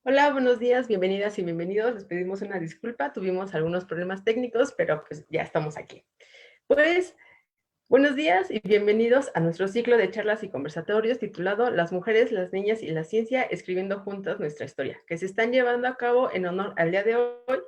Hola, buenos días, bienvenidas y bienvenidos. Les pedimos una disculpa, tuvimos algunos problemas técnicos, pero pues ya estamos aquí. Pues, buenos días y bienvenidos a nuestro ciclo de charlas y conversatorios titulado Las mujeres, las niñas y la ciencia, escribiendo juntas nuestra historia, que se están llevando a cabo en honor al día de hoy,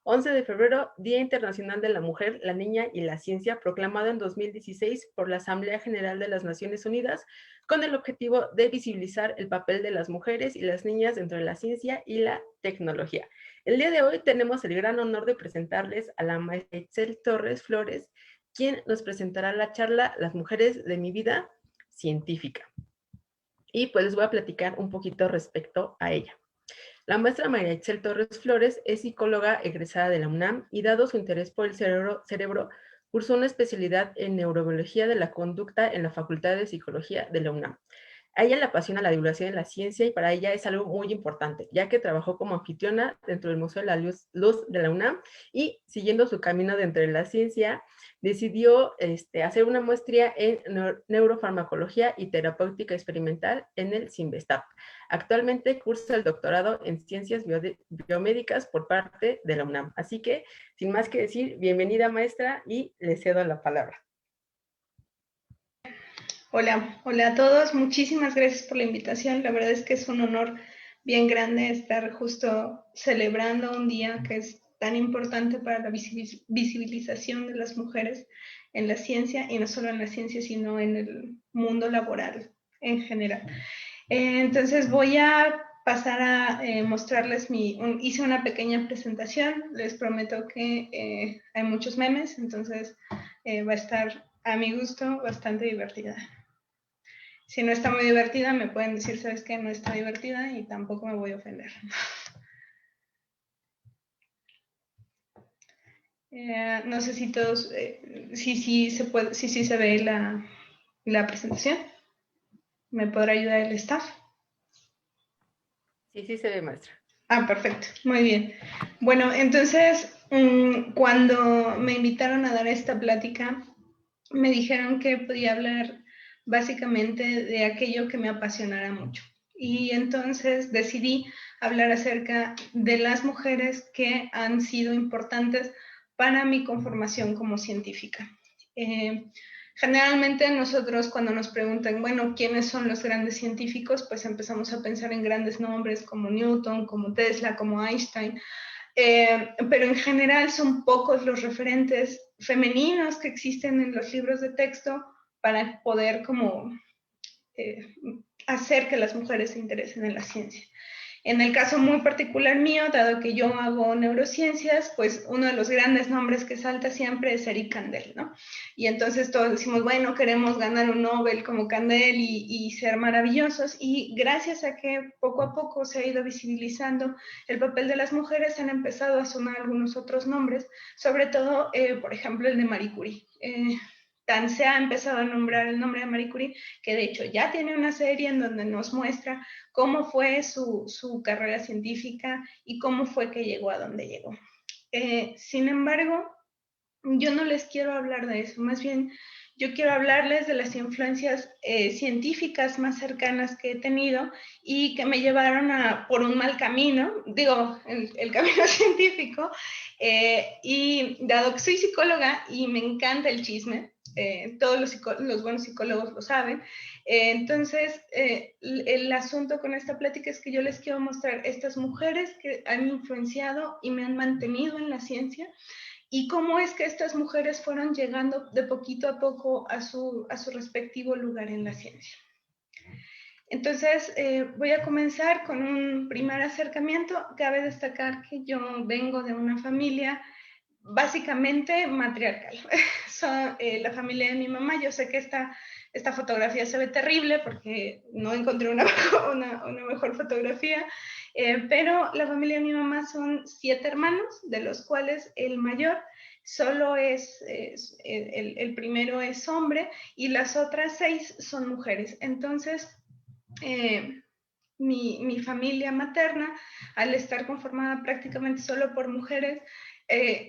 11 de febrero, Día Internacional de la Mujer, la Niña y la Ciencia, proclamado en 2016 por la Asamblea General de las Naciones Unidas, con el objetivo de visibilizar el papel de las mujeres y las niñas dentro de la ciencia y la tecnología. El día de hoy tenemos el gran honor de presentarles a la maestra Itzel Torres Flores, quien nos presentará la charla Las mujeres de mi vida científica. Y pues les voy a platicar un poquito respecto a ella. La maestra María Itzel Torres Flores es psicóloga egresada de la UNAM y dado su interés por el cerebro, cursó una especialidad en neurobiología de la conducta en la Facultad de Psicología de la UNAM. A ella le apasiona la divulgación de la ciencia y para ella es algo muy importante, ya que trabajó como anfitriona dentro del Museo de la Luz de la UNAM y siguiendo su camino dentro de la ciencia, decidió hacer una maestría en neurofarmacología y terapéutica experimental en el CIMBESTAP. Actualmente cursa el doctorado en ciencias biomédicas por parte de la UNAM. Así que, sin más que decir, bienvenida maestra y le cedo la palabra. Hola a todos, muchísimas gracias por la invitación. La verdad es que es un honor bien grande estar justo celebrando un día que es tan importante para la visibilización de las mujeres en la ciencia, y no solo en la ciencia, sino en el mundo laboral en general. Entonces voy a pasar a mostrarles hice una pequeña presentación. Les prometo que hay muchos memes, entonces va a estar a mi gusto bastante divertida. Si no está muy divertida, me pueden decir, ¿sabes qué? No está divertida, y tampoco me voy a ofender. No sé si todos, si se ve la presentación. ¿Me podrá ayudar el staff? Sí, sí se ve maestra. Ah, perfecto, muy bien. Bueno, entonces, cuando me invitaron a dar esta plática, me dijeron que podía hablar básicamente de aquello que me apasionara mucho. Y entonces decidí hablar acerca de las mujeres que han sido importantes para mi conformación como científica. Generalmente nosotros, cuando nos preguntan, bueno, ¿quiénes son los grandes científicos? Pues empezamos a pensar en grandes nombres como Newton, como Tesla, como Einstein, pero en general son pocos los referentes femeninos que existen en los libros de texto para poder como hacer que las mujeres se interesen en la ciencia. En el caso muy particular mío, dado que yo hago neurociencias, pues uno de los grandes nombres que salta siempre es Eric Kandel, ¿no? Y entonces todos decimos, bueno, queremos ganar un Nobel como Kandel y ser maravillosos. Y gracias a que poco a poco se ha ido visibilizando el papel de las mujeres, han empezado a sonar algunos otros nombres, sobre todo, por ejemplo, el de Marie Curie. Tan se ha empezado a nombrar el nombre de Marie Curie, que de hecho ya tiene una serie en donde nos muestra cómo fue su carrera científica y cómo fue que llegó a donde llegó. Sin embargo, yo no les quiero hablar de eso, más bien yo quiero hablarles de las influencias científicas más cercanas que he tenido y que me llevaron por un mal camino, digo, el camino científico, y dado que soy psicóloga y me encanta el chisme, todos los buenos psicólogos lo saben, entonces el asunto con esta plática es que yo les quiero mostrar estas mujeres que han influenciado y me han mantenido en la ciencia, y cómo es que estas mujeres fueron llegando de poquito a poco a su respectivo lugar en la ciencia. Entonces, voy a comenzar con un primer acercamiento. Cabe destacar que yo vengo de una familia básicamente matriarcal. La familia de mi mamá. Yo sé que esta fotografía se ve terrible porque no encontré una mejor fotografía, pero la familia de mi mamá son 7 hermanos, de los cuales el mayor solo el primero es hombre y las otras 6 son mujeres. Entonces, mi familia materna, al estar conformada prácticamente solo por mujeres,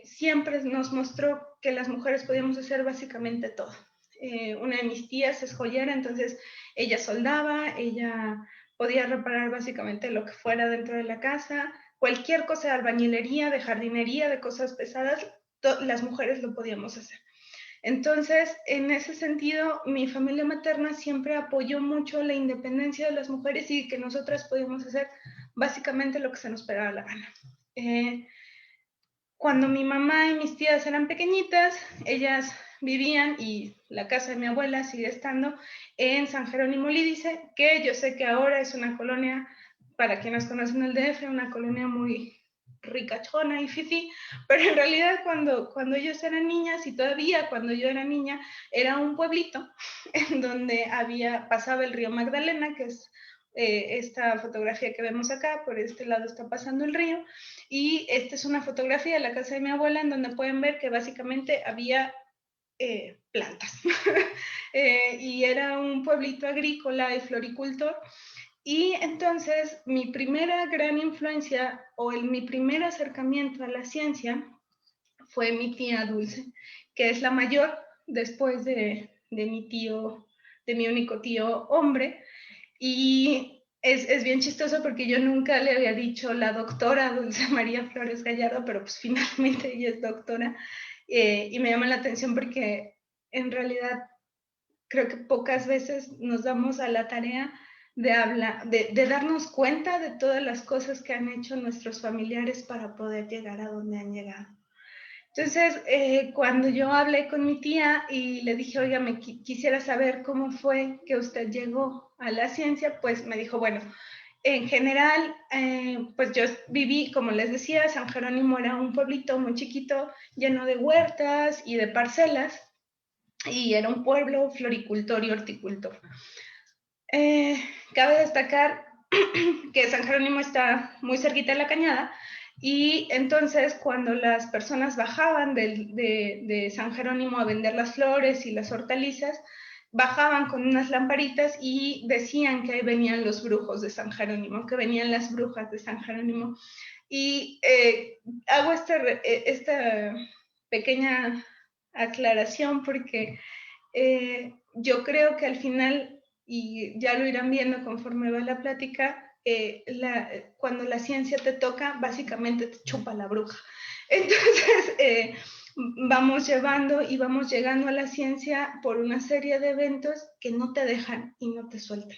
siempre nos mostró que las mujeres podíamos hacer básicamente todo. Una de mis tías es joyera, entonces ella soldaba, ella podía reparar básicamente lo que fuera dentro de la casa, cualquier cosa de albañilería, de jardinería, de cosas pesadas, las mujeres lo podíamos hacer. Entonces, en ese sentido, mi familia materna siempre apoyó mucho la independencia de las mujeres y que nosotras podíamos hacer básicamente lo que se nos pegaba la gana. Cuando mi mamá y mis tías eran pequeñitas, ellas vivían, y la casa de mi abuela sigue estando, en San Jerónimo Lídice, que yo sé que ahora es una colonia, para quienes conocen el DF, una colonia muy ricachona y fifí, pero en realidad cuando ellos eran niñas, y todavía cuando yo era niña, era un pueblito en donde pasaba el río Magdalena, que es esta fotografía que vemos acá. Por este lado está pasando el río, y esta es una fotografía de la casa de mi abuela, en donde pueden ver que básicamente había plantas. Y era un pueblito agrícola y floricultor. Y entonces mi primera gran influencia, o mi primer acercamiento a la ciencia, fue mi tía Dulce, que es la mayor después de mi tío, de mi único tío hombre. Y es bien chistoso porque yo nunca le había dicho la doctora Dulce María Flores Gallardo, pero pues finalmente ella es doctora. Y me llama la atención porque en realidad creo que pocas veces nos damos a la tarea de darnos cuenta de todas las cosas que han hecho nuestros familiares para poder llegar a donde han llegado. Entonces, cuando yo hablé con mi tía y le dije, oiga, quisiera saber cómo fue que usted llegó a la ciencia, pues me dijo, bueno, en general, pues yo viví, como les decía, San Jerónimo era un pueblito muy chiquito, lleno de huertas y de parcelas, y era un pueblo floricultor y horticultor. Cabe destacar que San Jerónimo está muy cerquita de la Cañada, y entonces cuando las personas bajaban de San Jerónimo a vender las flores y las hortalizas, bajaban con unas lamparitas y decían que ahí venían los brujos de San Jerónimo, que venían las brujas de San Jerónimo. Y hago esta pequeña aclaración porque yo creo que al final, y ya lo irán viendo conforme va la plática, cuando la ciencia te toca, básicamente te chupa la bruja. Entonces, vamos llevando y vamos llegando a la ciencia por una serie de eventos que no te dejan y no te sueltan.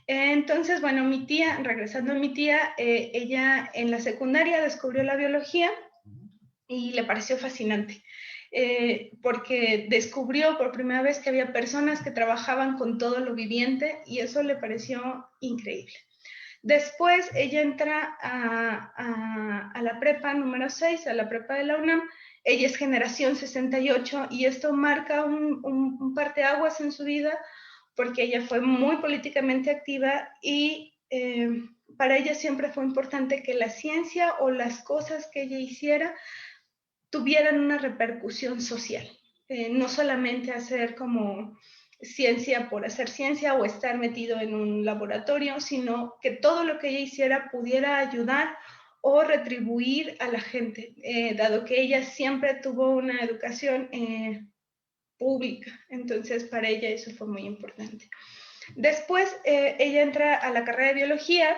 Entonces, bueno, mi tía, regresando a mi tía, ella en la secundaria descubrió la biología y le pareció fascinante. Porque descubrió por primera vez que había personas que trabajaban con todo lo viviente, y eso le pareció increíble. Después ella entra a la prepa número 6, a la prepa de la UNAM. Ella es generación 68 y esto marca un parteaguas en su vida, porque ella fue muy políticamente activa y para ella siempre fue importante que la ciencia o las cosas que ella hiciera tuvieran una repercusión social. No solamente hacer como ciencia por hacer ciencia o estar metido en un laboratorio, sino que todo lo que ella hiciera pudiera ayudar o retribuir a la gente, dado que ella siempre tuvo una educación pública. Entonces, para ella eso fue muy importante. Después, ella entra a la carrera de biología,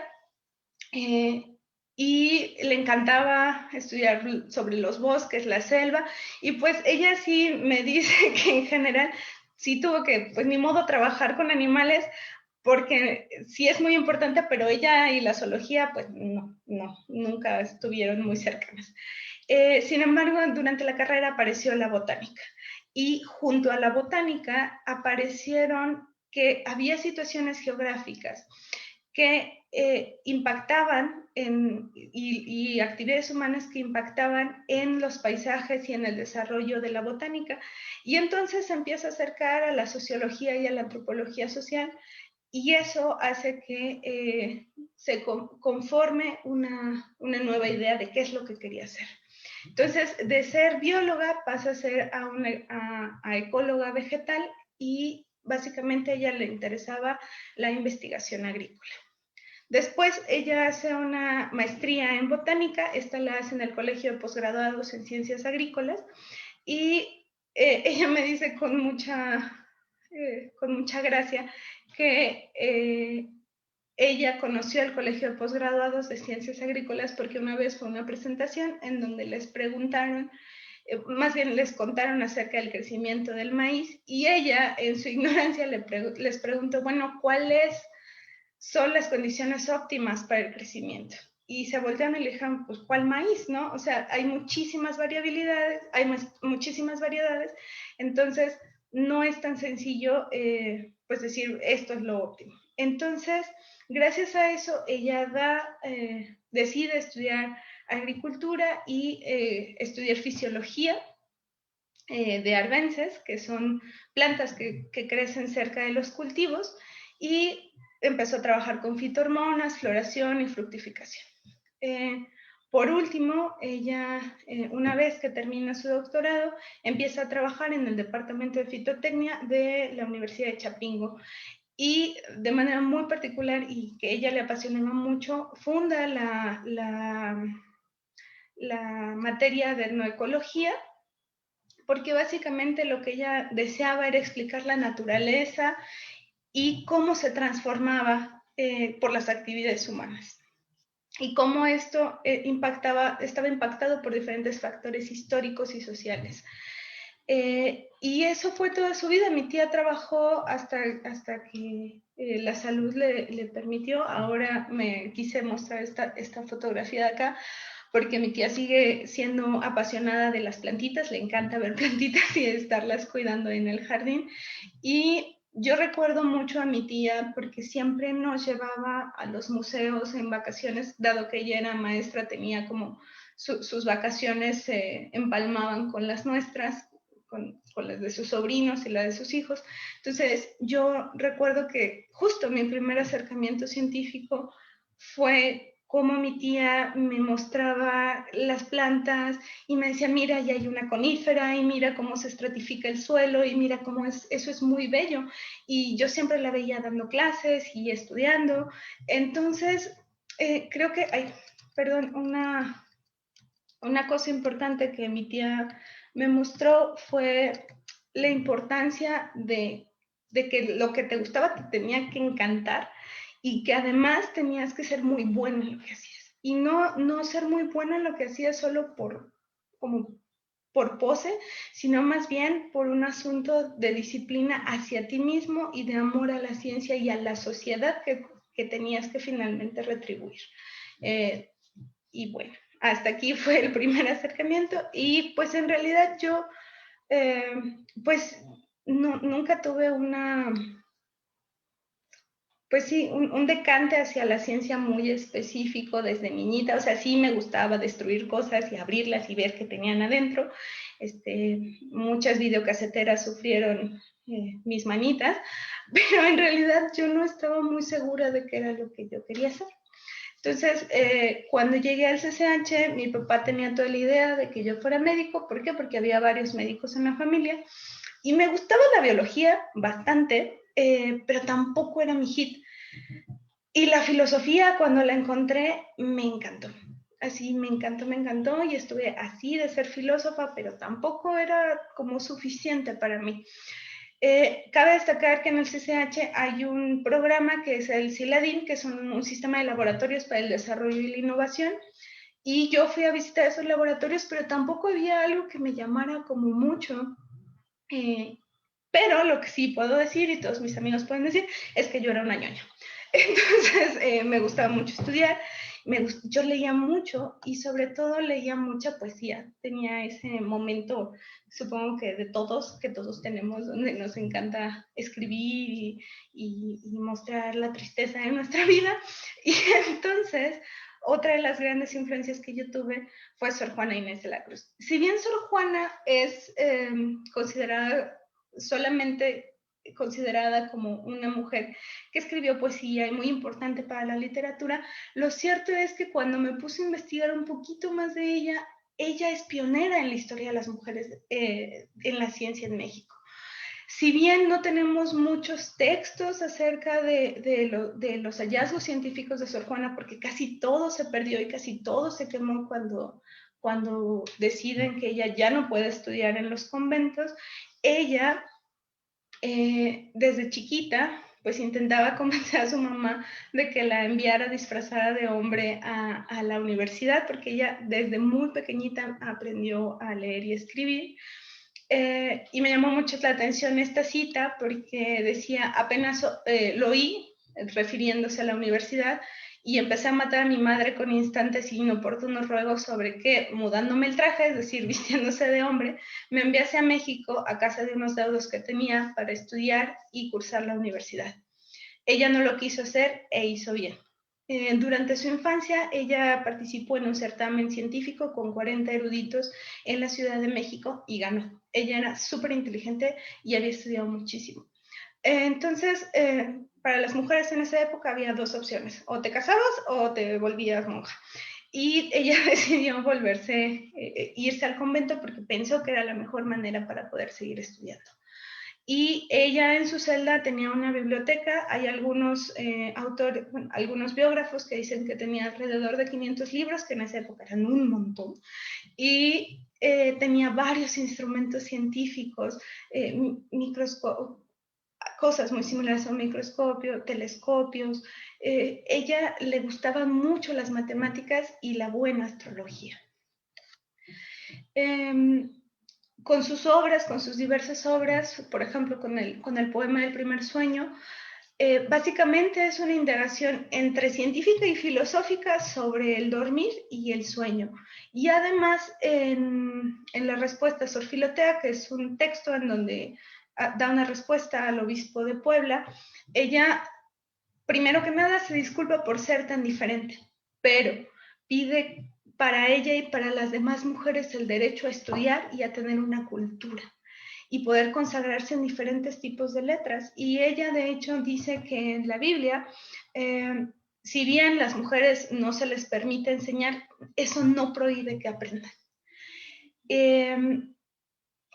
y le encantaba estudiar sobre los bosques, la selva, y pues ella sí me dice que en general sí tuvo que, pues ni modo, trabajar con animales, porque sí es muy importante, pero ella y la zoología, pues no, nunca estuvieron muy cercanas. Sin embargo, durante la carrera apareció la botánica, y junto a la botánica aparecieron que había situaciones geográficas que impactaban y actividades humanas que impactaban en los paisajes y en el desarrollo de la botánica. Y entonces se empieza a acercar a la sociología y a la antropología social, y eso hace que se conforme una nueva idea de qué es lo que quería hacer. Entonces, de ser bióloga pasa a ser a ecóloga vegetal, y básicamente a ella le interesaba la investigación agrícola. Después ella hace una maestría en botánica, esta la hace en el Colegio de Posgraduados en Ciencias Agrícolas, y ella me dice con mucha gracia que ella conoció el Colegio de Posgraduados de Ciencias Agrícolas porque una vez fue una presentación en donde les preguntaron, más bien les contaron acerca del crecimiento del maíz, y ella en su ignorancia les preguntó, bueno, ¿cuáles son las condiciones óptimas para el crecimiento? Y se voltearon y le dijeron, pues, ¿cuál maíz, no? O sea, hay muchísimas variabilidades, hay muchísimas variedades, entonces no es tan sencillo, pues, decir, esto es lo óptimo. Entonces, gracias a eso, ella decide estudiar agricultura y estudiar fisiología de arbences, que son plantas que crecen cerca de los cultivos, y empezó a trabajar con fitohormonas, floración y fructificación. Por último, ella, una vez que termina su doctorado, empieza a trabajar en el departamento de fitotecnia de la Universidad de Chapingo, y de manera muy particular, y que a ella le apasionaba mucho, funda la materia de etnoecología, porque básicamente lo que ella deseaba era explicar la naturaleza y cómo se transformaba por las actividades humanas, y cómo esto estaba impactado por diferentes factores históricos y sociales. Y eso fue toda su vida. Mi tía trabajó hasta que la salud le permitió. Ahora me quise mostrar esta fotografía de acá, porque mi tía sigue siendo apasionada de las plantitas, le encanta ver plantitas y estarlas cuidando en el jardín. Y yo recuerdo mucho a mi tía porque siempre nos llevaba a los museos en vacaciones, dado que ella era maestra, tenía como sus vacaciones se empalmaban con las nuestras, con las de sus sobrinos y las de sus hijos. Entonces, yo recuerdo que justo mi primer acercamiento científico fue cómo mi tía me mostraba las plantas y me decía, mira, ya hay una conífera, y mira cómo se estratifica el suelo, y mira cómo eso es muy bello. Y yo siempre la veía dando clases y estudiando. Entonces, creo que hay, perdón, una cosa importante que mi tía me mostró fue la importancia de que lo que te gustaba te tenía que encantar, y que además tenías que ser muy buena en lo que hacías. Y no ser muy buena en lo que hacías solo como por pose, sino más bien por un asunto de disciplina hacia ti mismo y de amor a la ciencia y a la sociedad que tenías que finalmente retribuir. Y bueno, hasta aquí fue el primer acercamiento, y pues en realidad yo pues nunca tuve pues sí, un decante hacia la ciencia muy específico desde niñita. O sea, sí me gustaba destruir cosas y abrirlas y ver qué tenían adentro. Muchas videocaseteras sufrieron mis manitas, pero en realidad yo no estaba muy segura de qué era lo que yo quería hacer. Entonces, cuando llegué al CCH, mi papá tenía toda la idea de que yo fuera médico. ¿Por qué? Porque había varios médicos en la familia, y me gustaba la biología bastante, pero tampoco era mi hit. Y la filosofía, cuando la encontré, me encantó. Así, me encantó, y estuve así de ser filósofa, pero tampoco era como suficiente para mí. Cabe destacar que en el CCH hay un programa que es el CILADIN, que es un sistema de laboratorios para el desarrollo y la innovación, y yo fui a visitar esos laboratorios, pero tampoco había algo que me llamara como mucho. Pero lo que sí puedo decir, y todos mis amigos pueden decir, es que yo era una ñoña. Entonces, me gustaba mucho estudiar, yo leía mucho, y sobre todo leía mucha poesía. Tenía ese momento, supongo que que todos tenemos, donde nos encanta escribir y mostrar la tristeza de nuestra vida. Y entonces, otra de las grandes influencias que yo tuve fue Sor Juana Inés de la Cruz. Si bien Sor Juana es solamente considerada como una mujer que escribió poesía y muy importante para la literatura, lo cierto es que cuando me puse a investigar un poquito más de ella, ella es pionera en la historia de las mujeres en la ciencia en México. Si bien no tenemos muchos textos acerca de los hallazgos científicos de Sor Juana, porque casi todo se perdió y casi todo se quemó cuando deciden que ella ya no puede estudiar en los conventos, ella desde chiquita, pues intentaba convencer a su mamá de que la enviara disfrazada de hombre a la universidad, porque ella desde muy pequeñita aprendió a leer y escribir. Y me llamó mucho la atención esta cita porque decía, apenas lo oí refiriéndose a la universidad, y empecé a matar a mi madre con instantes e inoportunos ruegos sobre que, mudándome el traje, es decir, vistiéndose de hombre, me enviase a México a casa de unos deudos que tenía para estudiar y cursar la universidad. Ella no lo quiso hacer e hizo bien. Durante su infancia, ella participó en un certamen científico con 40 eruditos en la Ciudad de México y ganó. Ella era súper inteligente y había estudiado muchísimo. Entonces, para las mujeres en esa época había dos opciones: o te casabas o te volvías monja. Y ella decidió irse al convento porque pensó que era la mejor manera para poder seguir estudiando. Y ella en su celda tenía una biblioteca. Hay algunos autores, bueno, algunos biógrafos que dicen que tenía alrededor de 500 libros, que en esa época eran un montón, y tenía varios instrumentos científicos, cosas muy similares a un microscopio, telescopios. Ella le gustaban mucho las matemáticas y la buena astrología. Con sus obras, con sus diversas obras, por ejemplo, con el poema del primer sueño, básicamente es una indagación entre científica y filosófica sobre el dormir y el sueño. Y además, en la respuesta Sor Filotea, que es un texto en donde da una respuesta al obispo de Puebla, ella, primero que nada, se disculpa por ser tan diferente, pero pide para ella y para las demás mujeres el derecho a estudiar y a tener una cultura y poder consagrarse en diferentes tipos de letras. Y ella, de hecho, dice que en la Biblia, si bien las mujeres no se les permite enseñar, eso no prohíbe que aprendan.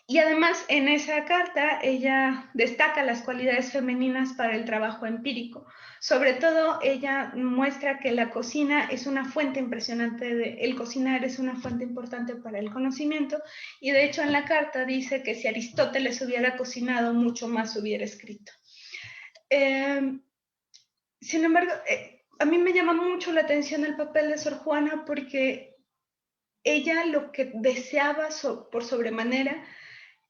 Y además, en esa carta, ella destaca las cualidades femeninas para el trabajo empírico. Sobre todo, ella muestra que la cocina es una fuente impresionante, el cocinar es una fuente importante para el conocimiento, y de hecho en la carta dice que si Aristóteles hubiera cocinado, mucho más hubiera escrito. Sin embargo, a mí me llama mucho la atención el papel de Sor Juana, porque ella lo que deseaba por sobremanera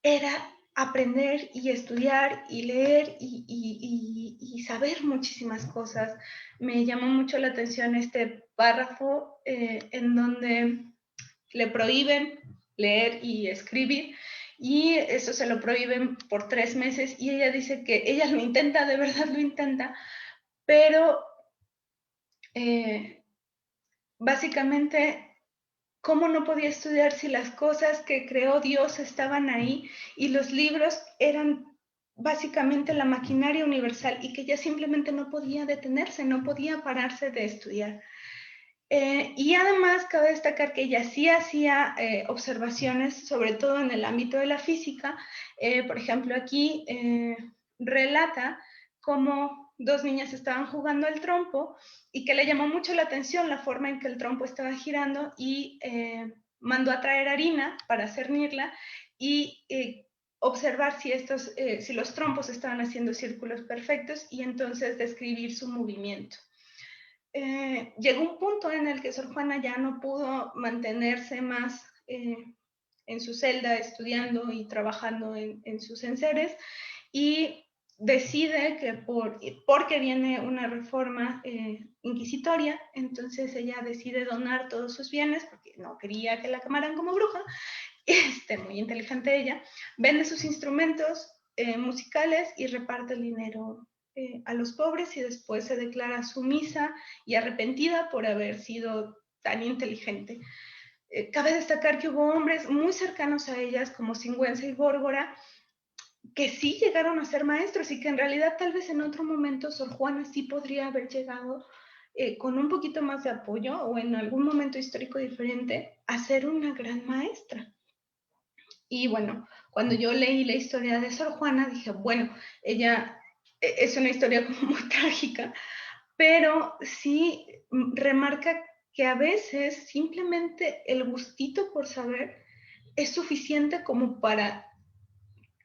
era aprender y estudiar y leer y saber muchísimas cosas. Me llamó mucho la atención este párrafo en donde le prohíben leer y escribir, y eso se lo prohíben por 3 meses, y ella dice que ella lo intenta, de verdad lo intenta, pero básicamente, ¿cómo no podía estudiar si las cosas que creó Dios estaban ahí y los libros eran básicamente la maquinaria universal, y que ella simplemente no podía detenerse, no podía pararse de estudiar? Y además cabe destacar que ella sí hacía observaciones, sobre todo en el ámbito de la física. Por ejemplo, aquí relata cómo dos niñas estaban jugando al trompo y que le llamó mucho la atención la forma en que el trompo estaba girando, y mandó a traer harina para cernirla y observar si los trompos estaban haciendo círculos perfectos, y entonces describir su movimiento. Llegó un punto en el que Sor Juana ya no pudo mantenerse más en su celda estudiando y trabajando en sus enseres, y decide que porque viene una reforma inquisitoria, entonces ella decide donar todos sus bienes porque no quería que la quemaran como bruja. Muy inteligente ella, vende sus instrumentos musicales y reparte el dinero a los pobres, y después se declara sumisa y arrepentida por haber sido tan inteligente. Cabe destacar que hubo hombres muy cercanos a ellas, como Sigüenza y Góngora, que sí llegaron a ser maestros, y que en realidad tal vez en otro momento Sor Juana sí podría haber llegado con un poquito más de apoyo, o en algún momento histórico diferente, a ser una gran maestra. Y bueno, cuando yo leí la historia de Sor Juana, dije, bueno, ella es una historia como muy trágica, pero sí remarca que a veces simplemente el gustito por saber es suficiente como para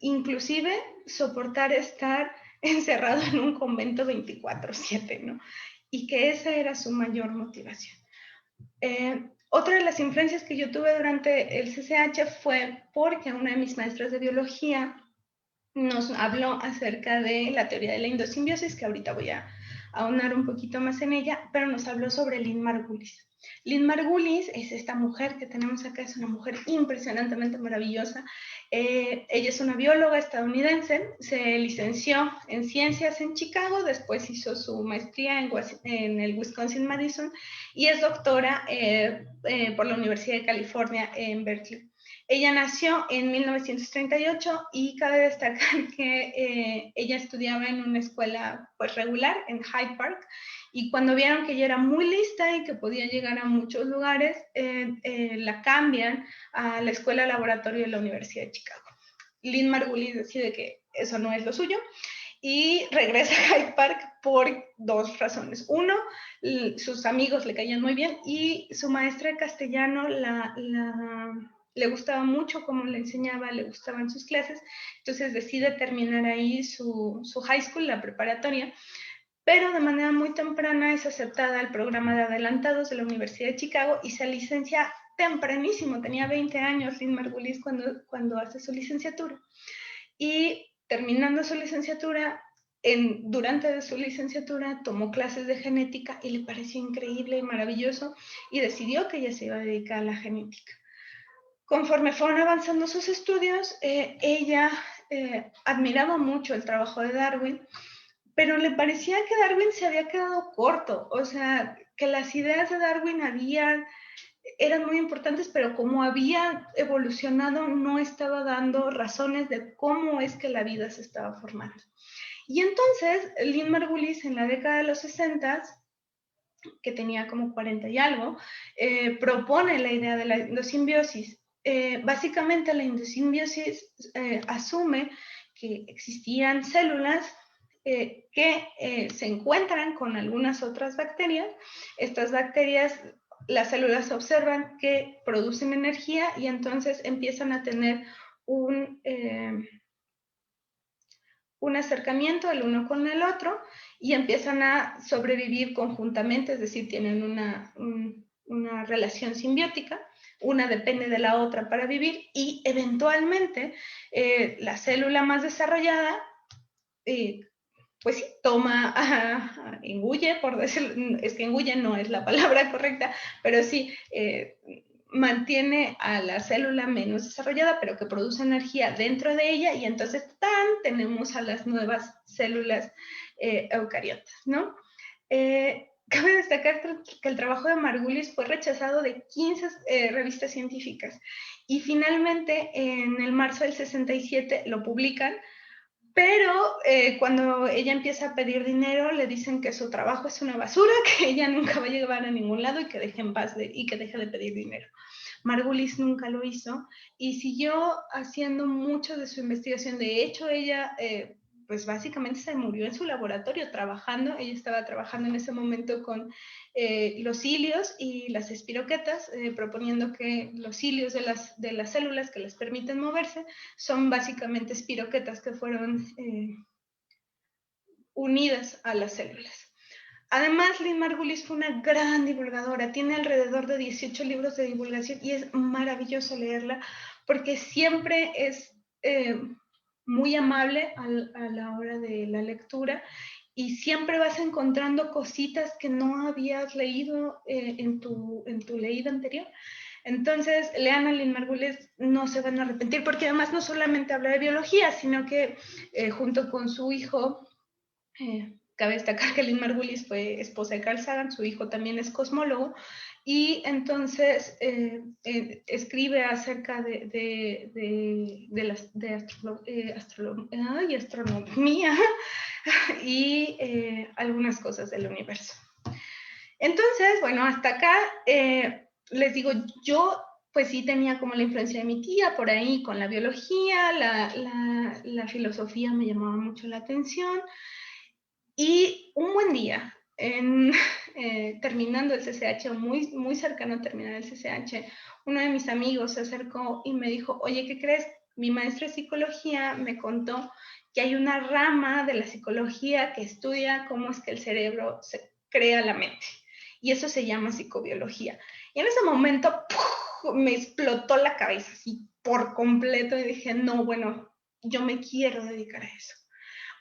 inclusive soportar estar encerrado en un convento 24/7, ¿no? Y que esa era su mayor motivación. Otra de las influencias que yo tuve durante el CCH fue porque una de mis maestras de biología nos habló acerca de la teoría de la endosimbiosis, que ahorita voy a ahondar un poquito más en ella, pero nos habló sobre Lynn Margulis. Lynn Margulis es esta mujer que tenemos acá, es una mujer impresionantemente maravillosa. Ella es una bióloga estadounidense, se licenció en ciencias en Chicago, después hizo su maestría en el Wisconsin-Madison y es doctora por la Universidad de California en Berkeley. Ella nació en 1938 y cabe destacar que ella estudiaba en una escuela pues regular en Hyde Park, y cuando vieron que ella era muy lista y que podía llegar a muchos lugares, la cambian a la escuela laboratorio de la Universidad de Chicago. Lynn Margulis decide que eso no es lo suyo y regresa a Hyde Park por dos razones. Uno, sus amigos le caían muy bien y su maestra de castellano le gustaba mucho cómo le enseñaba, le gustaban sus clases, entonces decide terminar ahí su high school, la preparatoria, pero de manera muy temprana es aceptada al programa de adelantados de la Universidad de Chicago y se licencia tempranísimo, tenía 20 años Lynn Margulis cuando hace su licenciatura. Y terminando su licenciatura, durante su licenciatura tomó clases de genética y le pareció increíble y maravilloso y decidió que ella se iba a dedicar a la genética. Conforme fueron avanzando sus estudios, ella admiraba mucho el trabajo de Darwin, pero le parecía que Darwin se había quedado corto, o sea, que las ideas de Darwin eran muy importantes, pero como había evolucionado, no estaba dando razones de cómo es que la vida se estaba formando. Y entonces, Lynn Margulis, en la década de los 60, que tenía como 40 y algo, propone la idea de la endosimbiosis. Básicamente, la endosimbiosis asume que existían células que se encuentran con algunas otras bacterias. Estas bacterias, las células observan que producen energía y entonces empiezan a tener un acercamiento el uno con el otro y empiezan a sobrevivir conjuntamente, es decir, tienen una relación simbiótica, una depende de la otra para vivir y eventualmente la célula más desarrollada pues sí, engulle, por decirlo, es que engulle no es la palabra correcta, pero sí, mantiene a la célula menos desarrollada, pero que produce energía dentro de ella, y entonces tenemos a las nuevas células eucariotas, ¿no? Cabe destacar que el trabajo de Margulis fue rechazado de 15 revistas científicas, y finalmente en el marzo del 67 lo publican, pero cuando ella empieza a pedir dinero, le dicen que su trabajo es una basura, que ella nunca va a llegar a ningún lado y que deje en paz y que deje de pedir dinero. Margulis nunca lo hizo y siguió haciendo mucho de su investigación. De hecho, ella pues básicamente se murió en su laboratorio trabajando. Ella estaba trabajando en ese momento con los cilios y las espiroquetas, proponiendo que los cilios de las células que les permiten moverse son básicamente espiroquetas que fueron unidas a las células. Además, Lynn Margulis fue una gran divulgadora, tiene alrededor de 18 libros de divulgación y es maravilloso leerla porque siempre es muy amable a la hora de la lectura y siempre vas encontrando cositas que no habías leído en tu leída anterior. Entonces, lean a Lynn Margulis, no se van a arrepentir porque además no solamente habla de biología, sino que junto con su hijo, cabe destacar que Lynn Margulis fue esposa de Carl Sagan, su hijo también es cosmólogo, y entonces escribe acerca astronomía y algunas cosas del universo. Entonces, bueno, hasta acá les digo, yo pues sí tenía como la influencia de mi tía por ahí con la biología, la filosofía me llamaba mucho la atención. Y un buen día, terminando el CCH, muy, muy cercano a terminar el CCH, uno de mis amigos se acercó y me dijo, oye, ¿qué crees? Mi maestra de psicología me contó que hay una rama de la psicología que estudia cómo es que el cerebro se crea la mente. Y eso se llama psicobiología. Y en ese momento ¡puf!, me explotó la cabeza así por completo y dije, no, bueno, yo me quiero dedicar a eso.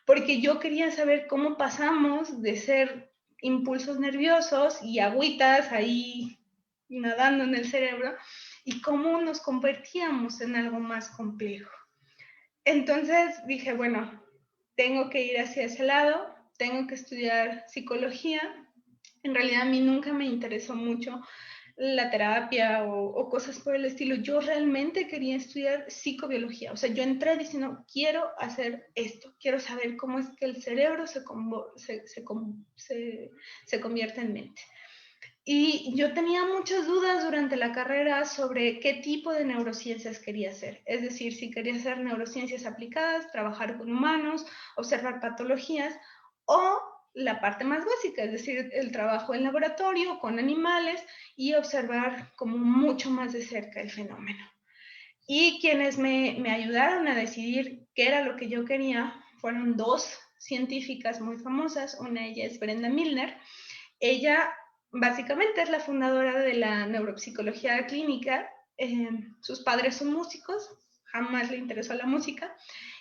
Porque yo quería saber cómo pasamos de ser impulsos nerviosos y agüitas ahí nadando en el cerebro y cómo nos convertíamos en algo más complejo. Entonces dije, bueno, tengo que ir hacia ese lado, tengo que estudiar psicología. En realidad a mí nunca me interesó mucho la terapia o cosas por el estilo. Yo realmente quería estudiar psicobiología. O sea, yo entré diciendo, quiero hacer esto, quiero saber cómo es que el cerebro se convierte en mente. Y yo tenía muchas dudas durante la carrera sobre qué tipo de neurociencias quería hacer. Es decir, si quería hacer neurociencias aplicadas, trabajar con humanos, observar patologías, o la parte más básica, es decir, el trabajo en laboratorio con animales y observar como mucho más de cerca el fenómeno. Y quienes me ayudaron a decidir qué era lo que yo quería fueron dos científicas muy famosas. Una de ellas es Brenda Milner. Ella básicamente es la fundadora de la neuropsicología clínica. Sus padres son músicos, jamás le interesó la música.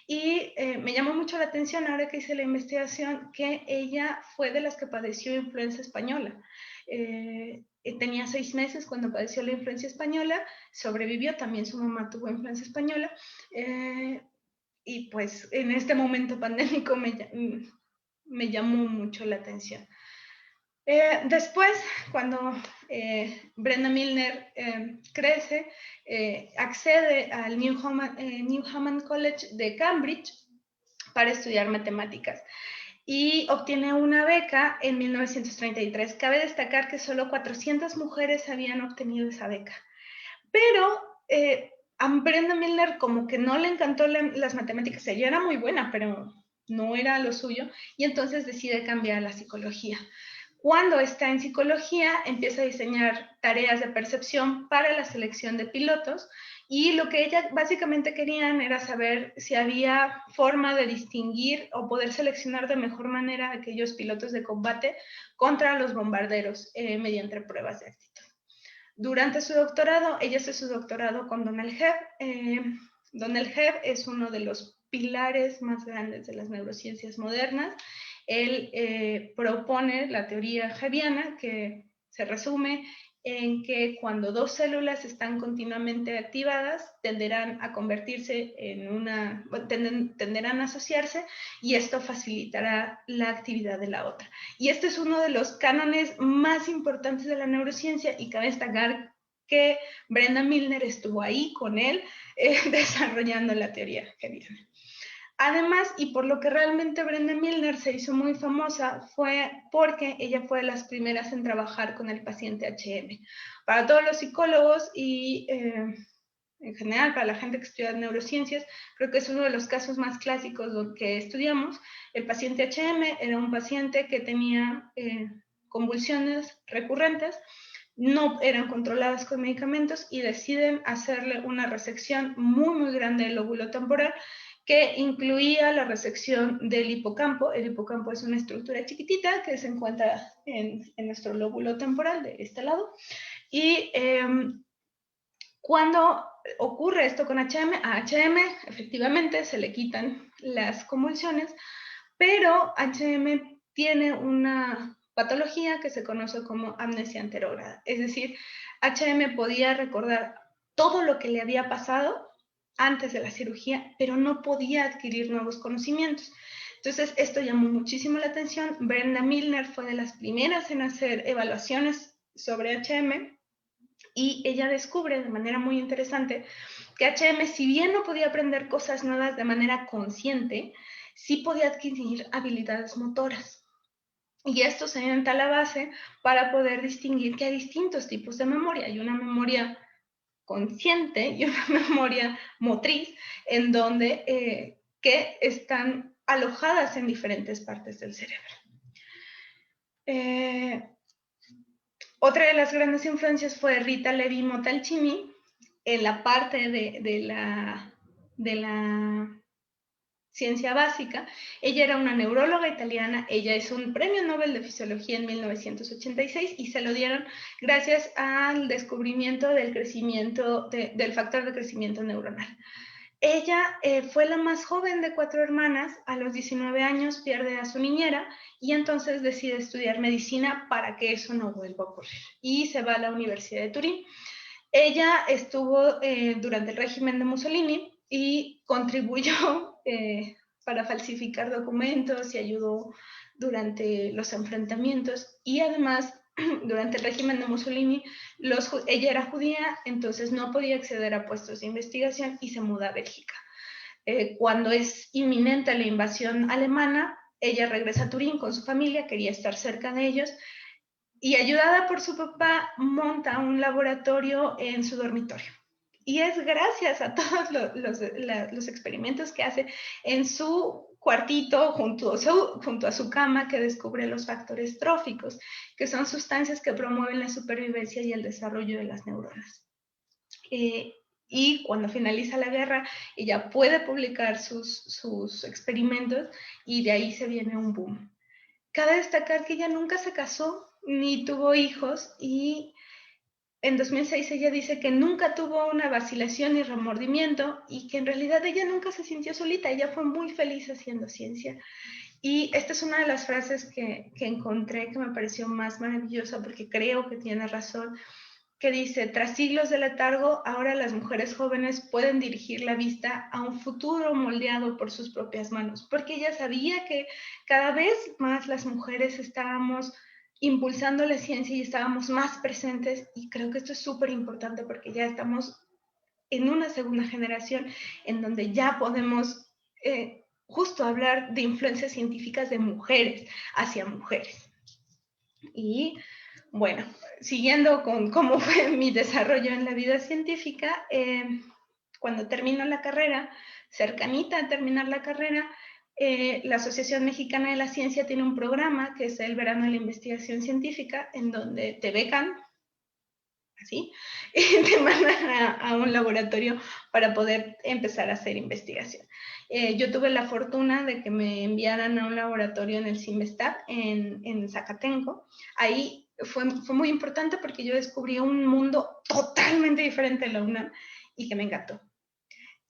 Y me llamó mucho la atención ahora que hice la investigación que ella fue de las que padeció influenza española. Tenía 6 meses cuando padeció la influencia española, sobrevivió, también su mamá tuvo influenza española. Y pues en este momento pandémico me llamó mucho la atención. Después, cuando Brenda Milner crece, accede al Newhaven College de Cambridge para estudiar matemáticas y obtiene una beca en 1933. Cabe destacar que solo 400 mujeres habían obtenido esa beca. Pero a Brenda Milner como que no le encantó las matemáticas. Ella era muy buena, pero no era lo suyo, y entonces decide cambiar a la psicología. Cuando está en psicología, empieza a diseñar tareas de percepción para la selección de pilotos, y lo que ella básicamente querían era saber si había forma de distinguir o poder seleccionar de mejor manera a aquellos pilotos de combate contra los bombarderos mediante pruebas de actitud. Durante su doctorado, ella hace su doctorado con Donald Hebb. Donald Hebb es uno de los pilares más grandes de las neurociencias modernas. Él propone la teoría hebbiana, que se resume en que cuando dos células están continuamente activadas, tenderán a convertirse en una, tenderán a asociarse, y esto facilitará la actividad de la otra. Y este es uno de los cánones más importantes de la neurociencia, y cabe destacar que Brenda Milner estuvo ahí con él desarrollando la teoría hebbiana. Además, y por lo que realmente Brenda Milner se hizo muy famosa, fue porque ella fue de las primeras en trabajar con el paciente HM. Para todos los psicólogos y en general para la gente que estudia neurociencias, creo que es uno de los casos más clásicos que estudiamos. El paciente HM era un paciente que tenía convulsiones recurrentes, no eran controladas con medicamentos, y deciden hacerle una resección muy, muy grande del lóbulo temporal, que incluía la resección del hipocampo. El hipocampo es una estructura chiquitita que se encuentra en nuestro lóbulo temporal de este lado. Y cuando ocurre esto con HM, a HM efectivamente se le quitan las convulsiones, pero HM tiene una patología que se conoce como amnesia anterógrada. Es decir, HM podía recordar todo lo que le había pasado antes de la cirugía, pero no podía adquirir nuevos conocimientos. Entonces, esto llamó muchísimo la atención. Brenda Milner fue de las primeras en hacer evaluaciones sobre HM, y ella descubre de manera muy interesante que HM, si bien no podía aprender cosas nuevas de manera consciente, sí podía adquirir habilidades motoras. Y esto se sienta a la base para poder distinguir que hay distintos tipos de memoria. Hay una memoria consciente y una memoria motriz, en donde que están alojadas en diferentes partes del cerebro. Otra de las grandes influencias fue Rita Levi-Montalcini en la parte de la ciencia básica. Ella era una neuróloga italiana, ella es un premio Nobel de Fisiología en 1986 y se lo dieron gracias al descubrimiento del crecimiento, del factor de crecimiento neuronal. Ella fue la más joven de 4 hermanas, a los 19 años pierde a su niñera y entonces decide estudiar medicina para que eso no vuelva a ocurrir. Y se va a la Universidad de Turín. Ella estuvo durante el régimen de Mussolini y contribuyó para falsificar documentos y ayudó durante los enfrentamientos y además durante el régimen de Mussolini ella era judía, entonces no podía acceder a puestos de investigación y se muda a Bélgica. Cuando es inminente la invasión alemana, ella regresa a Turín con su familia, quería estar cerca de ellos y ayudada por su papá monta un laboratorio en su dormitorio. Y es gracias a todos los experimentos que hace en su cuartito junto a su cama que descubre los factores tróficos, que son sustancias que promueven la supervivencia y el desarrollo de las neuronas. Y cuando finaliza la guerra, ella puede publicar sus experimentos y de ahí se viene un boom. Cabe destacar que ella nunca se casó ni tuvo hijos y en 2006 ella dice que nunca tuvo una vacilación ni remordimiento y que en realidad ella nunca se sintió solita, ella fue muy feliz haciendo ciencia. Y esta es una de las frases que encontré que me pareció más maravillosa porque creo que tiene razón, que dice, tras siglos de letargo, ahora las mujeres jóvenes pueden dirigir la vista a un futuro moldeado por sus propias manos, porque ella sabía que cada vez más las mujeres estábamos impulsando la ciencia y estábamos más presentes, y creo que esto es súper importante porque ya estamos en una segunda generación en donde ya podemos justo hablar de influencias científicas de mujeres hacia mujeres. Y bueno, siguiendo con cómo fue mi desarrollo en la vida científica, cuando termino la carrera, cercanita a terminar la carrera, la Asociación Mexicana de la Ciencia tiene un programa que es el Verano de la Investigación Científica, en donde te becan, así, y te mandan a un laboratorio para poder empezar a hacer investigación. Yo tuve la fortuna de que me enviaran a un laboratorio en el CIMBESTAB, en Zacatenco. Ahí fue muy importante porque yo descubrí un mundo totalmente diferente de la UNAM y que me encantó.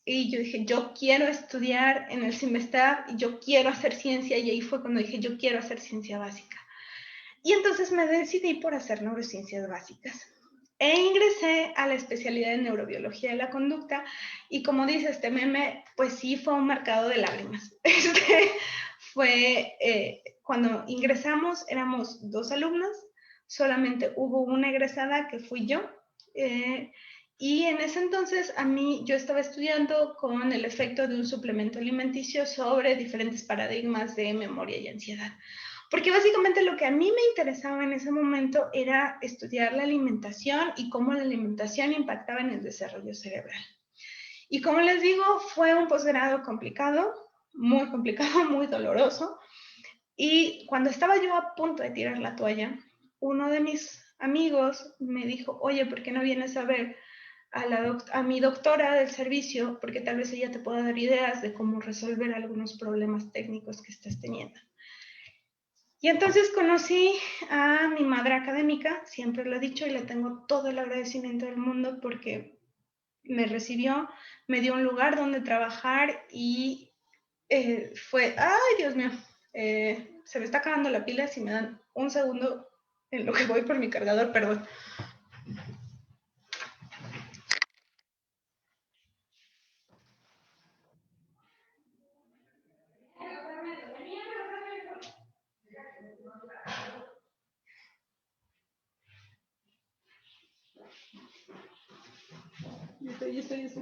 Y yo dije, yo quiero estudiar en el CIMBESTAB y yo quiero hacer ciencia, y ahí fue cuando dije, yo quiero hacer ciencia básica. Y entonces me decidí por hacer neurociencias básicas. E ingresé a la especialidad de neurobiología de la conducta y como dice este meme, pues sí fue un mercado de lágrimas. Cuando ingresamos éramos 2 alumnos, solamente hubo una egresada que fui yo, y en ese entonces yo estaba estudiando con el efecto de un suplemento alimenticio sobre diferentes paradigmas de memoria y ansiedad. Porque básicamente lo que a mí me interesaba en ese momento era estudiar la alimentación y cómo la alimentación impactaba en el desarrollo cerebral. Y como les digo, fue un posgrado complicado, muy doloroso. Y cuando estaba yo a punto de tirar la toalla, uno de mis amigos me dijo, oye, ¿por qué no vienes a ver a mi doctora del servicio? Porque tal vez ella te pueda dar ideas de cómo resolver algunos problemas técnicos que estás teniendo. Y entonces conocí a mi madre académica, siempre lo he dicho y le tengo todo el agradecimiento del mundo porque me recibió, me dio un lugar donde trabajar y fue, ay Dios mío, se me está acabando la pila, si me dan un segundo en lo que voy por mi cargador, perdón. Ya estoy.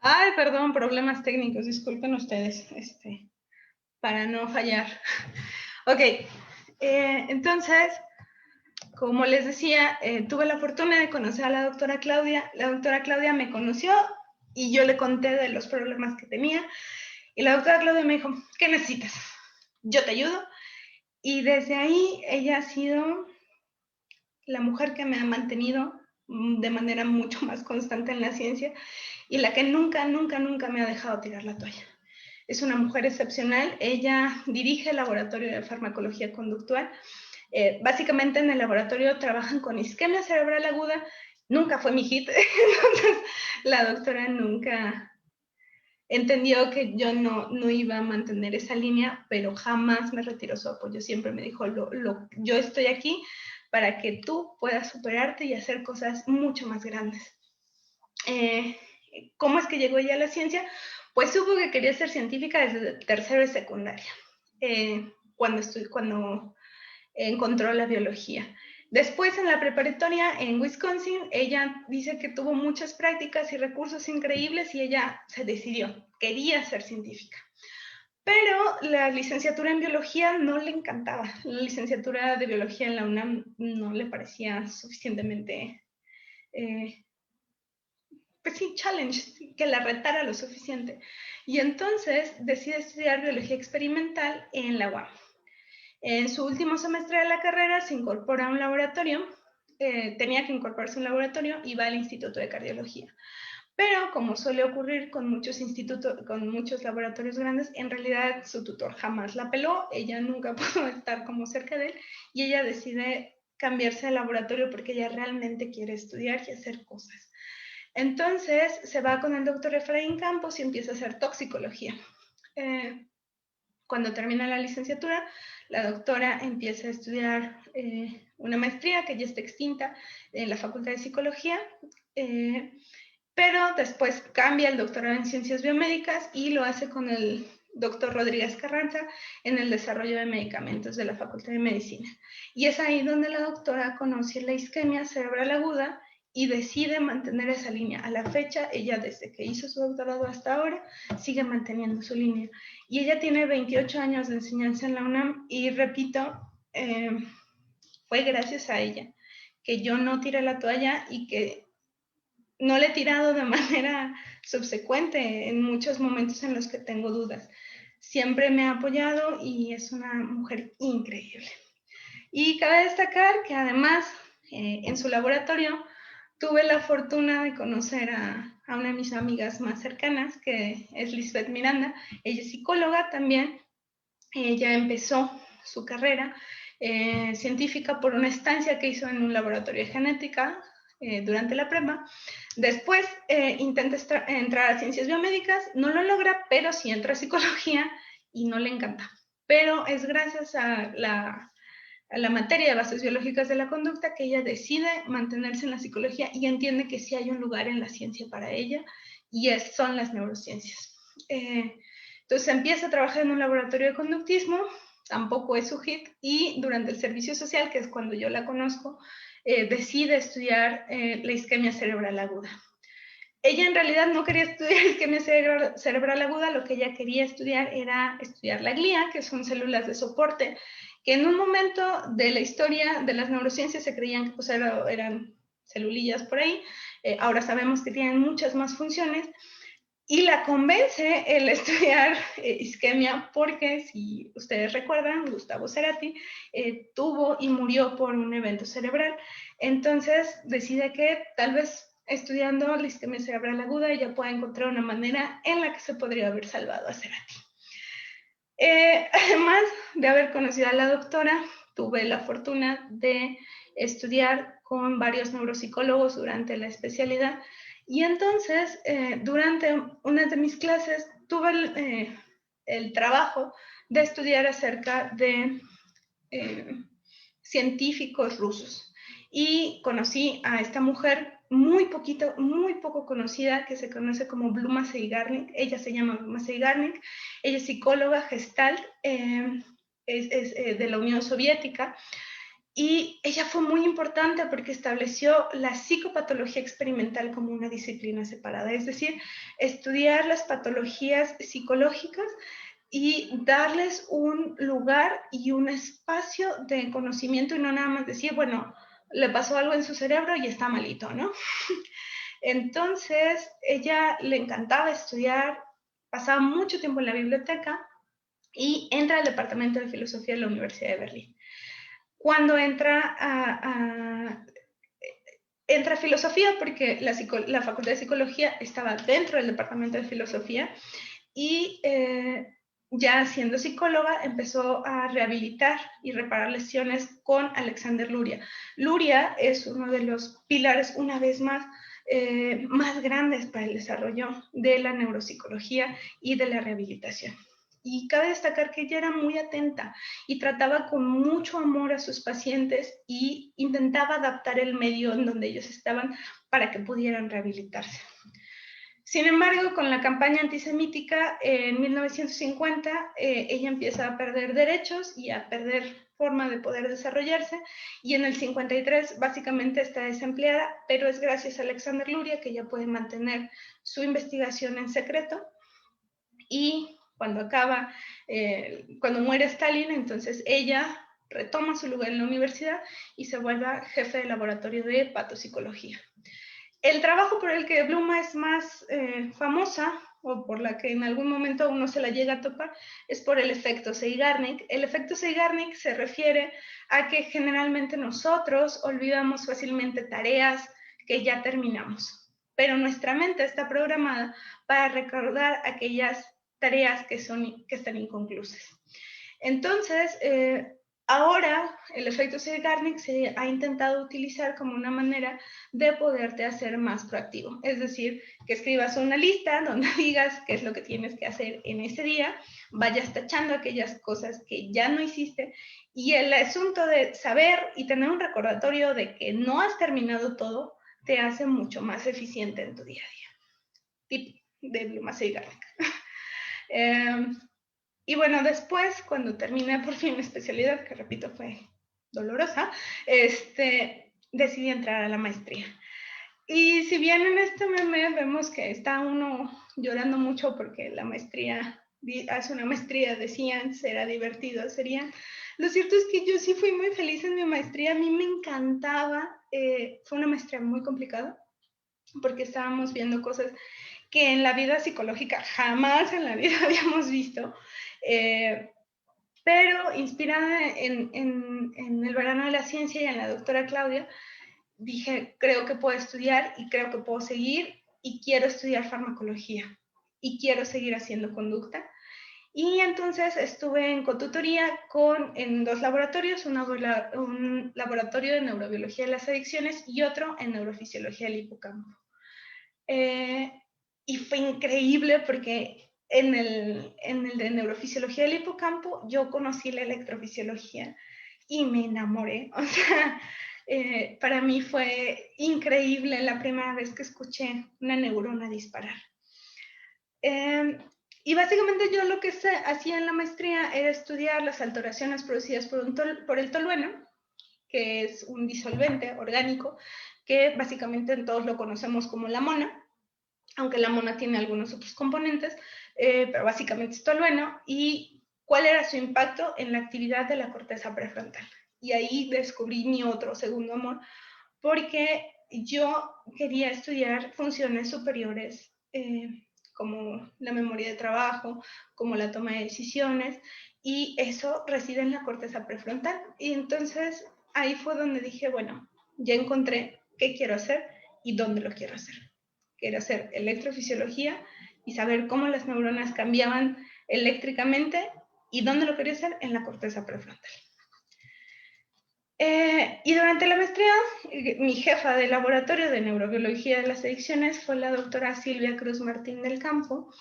Ay, perdón, problemas técnicos, disculpen ustedes, para no fallar. Ok, entonces, como les decía, tuve la fortuna de conocer a la doctora Claudia. La doctora Claudia me conoció y yo le conté de los problemas que tenía. Y la doctora Claudia me dijo, ¿qué necesitas? Yo te ayudo. Y desde ahí ella ha sido la mujer que me ha mantenido de manera mucho más constante en la ciencia y la que nunca, nunca, nunca me ha dejado tirar la toalla. Es una mujer excepcional. Ella dirige el laboratorio de farmacología conductual. Básicamente en el laboratorio trabajan con isquemia cerebral aguda. Nunca fue mi hit, entonces la doctora nunca entendió que yo no iba a mantener esa línea, pero jamás me retiró su apoyo. Siempre me dijo, yo estoy aquí para que tú puedas superarte y hacer cosas mucho más grandes. ¿Cómo es que llegó ella a la ciencia? Pues supo que quería ser científica desde tercero de secundaria, cuando encontró la biología. Después, en la preparatoria en Wisconsin, ella dice que tuvo muchas prácticas y recursos increíbles y ella se decidió, quería ser científica. Pero la licenciatura en biología no le encantaba. La licenciatura de biología en la UNAM no le parecía suficientemente, pues sí, challenge, que la retara lo suficiente. Y entonces decide estudiar biología experimental en la UAM. En su último semestre de la carrera se incorpora a un laboratorio, tenía que incorporarse a un laboratorio y va al Instituto de Cardiología. Pero como suele ocurrir con muchos institutos, con muchos laboratorios grandes, en realidad su tutor jamás la peló, ella nunca pudo estar como cerca de él y ella decide cambiarse de laboratorio porque ella realmente quiere estudiar y hacer cosas. Entonces se va con el doctor Efraín Campos y empieza a hacer toxicología. Cuando termina la licenciatura, la doctora empieza a estudiar una maestría que ya está extinta en la Facultad de Psicología, pero después cambia el doctorado en Ciencias Biomédicas y lo hace con el doctor Rodríguez Carranza en el desarrollo de medicamentos de la Facultad de Medicina. Y es ahí donde la doctora conoce la isquemia cerebral aguda y decide mantener esa línea. A la fecha, ella desde que hizo su doctorado hasta ahora, sigue manteniendo su línea. Y ella tiene 28 años de enseñanza en la UNAM y repito, fue gracias a ella que yo no tiré la toalla y que no le he tirado de manera subsecuente en muchos momentos en los que tengo dudas. Siempre me ha apoyado y es una mujer increíble. Y cabe destacar que además en su laboratorio tuve la fortuna de conocer a una de mis amigas más cercanas, que es Lisbeth Miranda. Ella es psicóloga también. Ella empezó su carrera científica por una estancia que hizo en un laboratorio de genética durante la prepa. Después intenta entrar a ciencias biomédicas, no lo logra, pero sí entra a psicología y no le encanta. Pero es gracias a la materia de bases biológicas de la conducta que ella decide mantenerse en la psicología y entiende que sí hay un lugar en la ciencia para ella y son las neurociencias. Entonces empieza a trabajar en un laboratorio de conductismo, tampoco es su hit, y durante el servicio social, que es cuando yo la conozco, decide estudiar la isquemia cerebral aguda. Ella en realidad no quería estudiar isquemia cerebral aguda, lo que ella quería estudiar era estudiar la glía, que son células de soporte, que en un momento de la historia de las neurociencias se creían que pues, eran celulillas por ahí, ahora sabemos que tienen muchas más funciones, y la convence el estudiar isquemia porque, si ustedes recuerdan, Gustavo Cerati tuvo y murió por un evento cerebral. Entonces decide que tal vez estudiando la isquemia cerebral aguda ella pueda encontrar una manera en la que se podría haber salvado a Cerati. Además de haber conocido a la doctora, tuve la fortuna de estudiar con varios neuropsicólogos durante la especialidad. Y entonces, durante una de mis clases, tuve el trabajo de estudiar acerca de científicos rusos. Y conocí a esta mujer muy poco conocida, que se conoce como Bluma Zeigarnik. Ella se llama Bluma Zeigarnik. Ella es psicóloga gestalt, es de la Unión Soviética. Y ella fue muy importante porque estableció la psicopatología experimental como una disciplina separada, es decir, estudiar las patologías psicológicas y darles un lugar y un espacio de conocimiento y no nada más decir, bueno, le pasó algo en su cerebro y está malito, ¿no? Entonces, ella le encantaba estudiar pasaba mucho tiempo en la biblioteca y entra al Departamento de Filosofía de la Universidad de Berlín. Cuando entra a filosofía, porque la Facultad de Psicología estaba dentro del Departamento de Filosofía, y ya siendo psicóloga empezó a rehabilitar y reparar lesiones con Alexander Luria. Luria es uno de los pilares, una vez más, más grandes para el desarrollo de la neuropsicología y de la rehabilitación. Y cabe destacar que ella era muy atenta y trataba con mucho amor a sus pacientes y intentaba adaptar el medio en donde ellos estaban para que pudieran rehabilitarse. Sin embargo, con la campaña antisemítica, en 1950, ella empieza a perder derechos y a perder forma de poder desarrollarse, y en el 53 básicamente está desempleada, pero es gracias a Alexander Luria que ella puede mantener su investigación en secreto, y cuando muere Stalin, entonces ella retoma su lugar en la universidad y se vuelve jefe de laboratorio de patopsicología. El trabajo por el que Bluma es más famosa, o por la que en algún momento uno se la llega a topar, es por el efecto Zeigarnik. El efecto Zeigarnik se refiere a que generalmente nosotros olvidamos fácilmente tareas que ya terminamos, pero nuestra mente está programada para recordar aquellas tareas que están inconclusas. Entonces, ahora el efecto Zeigarnik se ha intentado utilizar como una manera de poderte hacer más proactivo. Es decir, que escribas una lista donde digas qué es lo que tienes que hacer en ese día, vayas tachando aquellas cosas que ya no hiciste, y el asunto de saber y tener un recordatorio de que no has terminado todo te hace mucho más eficiente en tu día a día. Tip de Bluma Zeigarnik. Y bueno, después, cuando terminé por fin mi especialidad, que repito, fue dolorosa, decidí entrar a la maestría. Y si bien en este meme vemos que está uno llorando mucho porque la maestría, hace una maestría, decían, será divertido, lo cierto es que yo sí fui muy feliz en mi maestría, a mí me encantaba, fue una maestría muy complicada, porque estábamos viendo cosas que en la vida psicológica jamás en la vida habíamos visto, pero inspirada en el verano de la ciencia y en la doctora Claudia, dije, creo que puedo estudiar y creo que puedo seguir, y quiero estudiar farmacología y quiero seguir haciendo conducta. Y entonces estuve en cotutoría en dos laboratorios, un laboratorio de neurobiología de las adicciones y otro en neurofisiología del hipocampo. Y fue increíble porque en el de neurofisiología del hipocampo yo conocí la electrofisiología y me enamoré. O sea, para mí fue increíble la primera vez que escuché una neurona disparar. Y básicamente yo lo que hacía en la maestría era estudiar las alteraciones producidas por el tolueno, que es un disolvente orgánico que básicamente todos lo conocemos como la mona, aunque la mona tiene algunos otros componentes, pero básicamente es tolueno, y cuál era su impacto en la actividad de la corteza prefrontal. Y ahí descubrí mi otro segundo amor, porque yo quería estudiar funciones superiores, como la memoria de trabajo, como la toma de decisiones, y eso reside en la corteza prefrontal. Y entonces ahí fue donde dije, bueno, ya encontré qué quiero hacer y dónde lo quiero hacer. Quiero hacer electrofisiología y saber cómo las neuronas cambiaban eléctricamente, y dónde lo quería hacer, en la corteza prefrontal. Y durante la maestría, mi jefa de laboratorio de neurobiología de las adicciones fue la doctora Silvia Cruz Martín del Campo.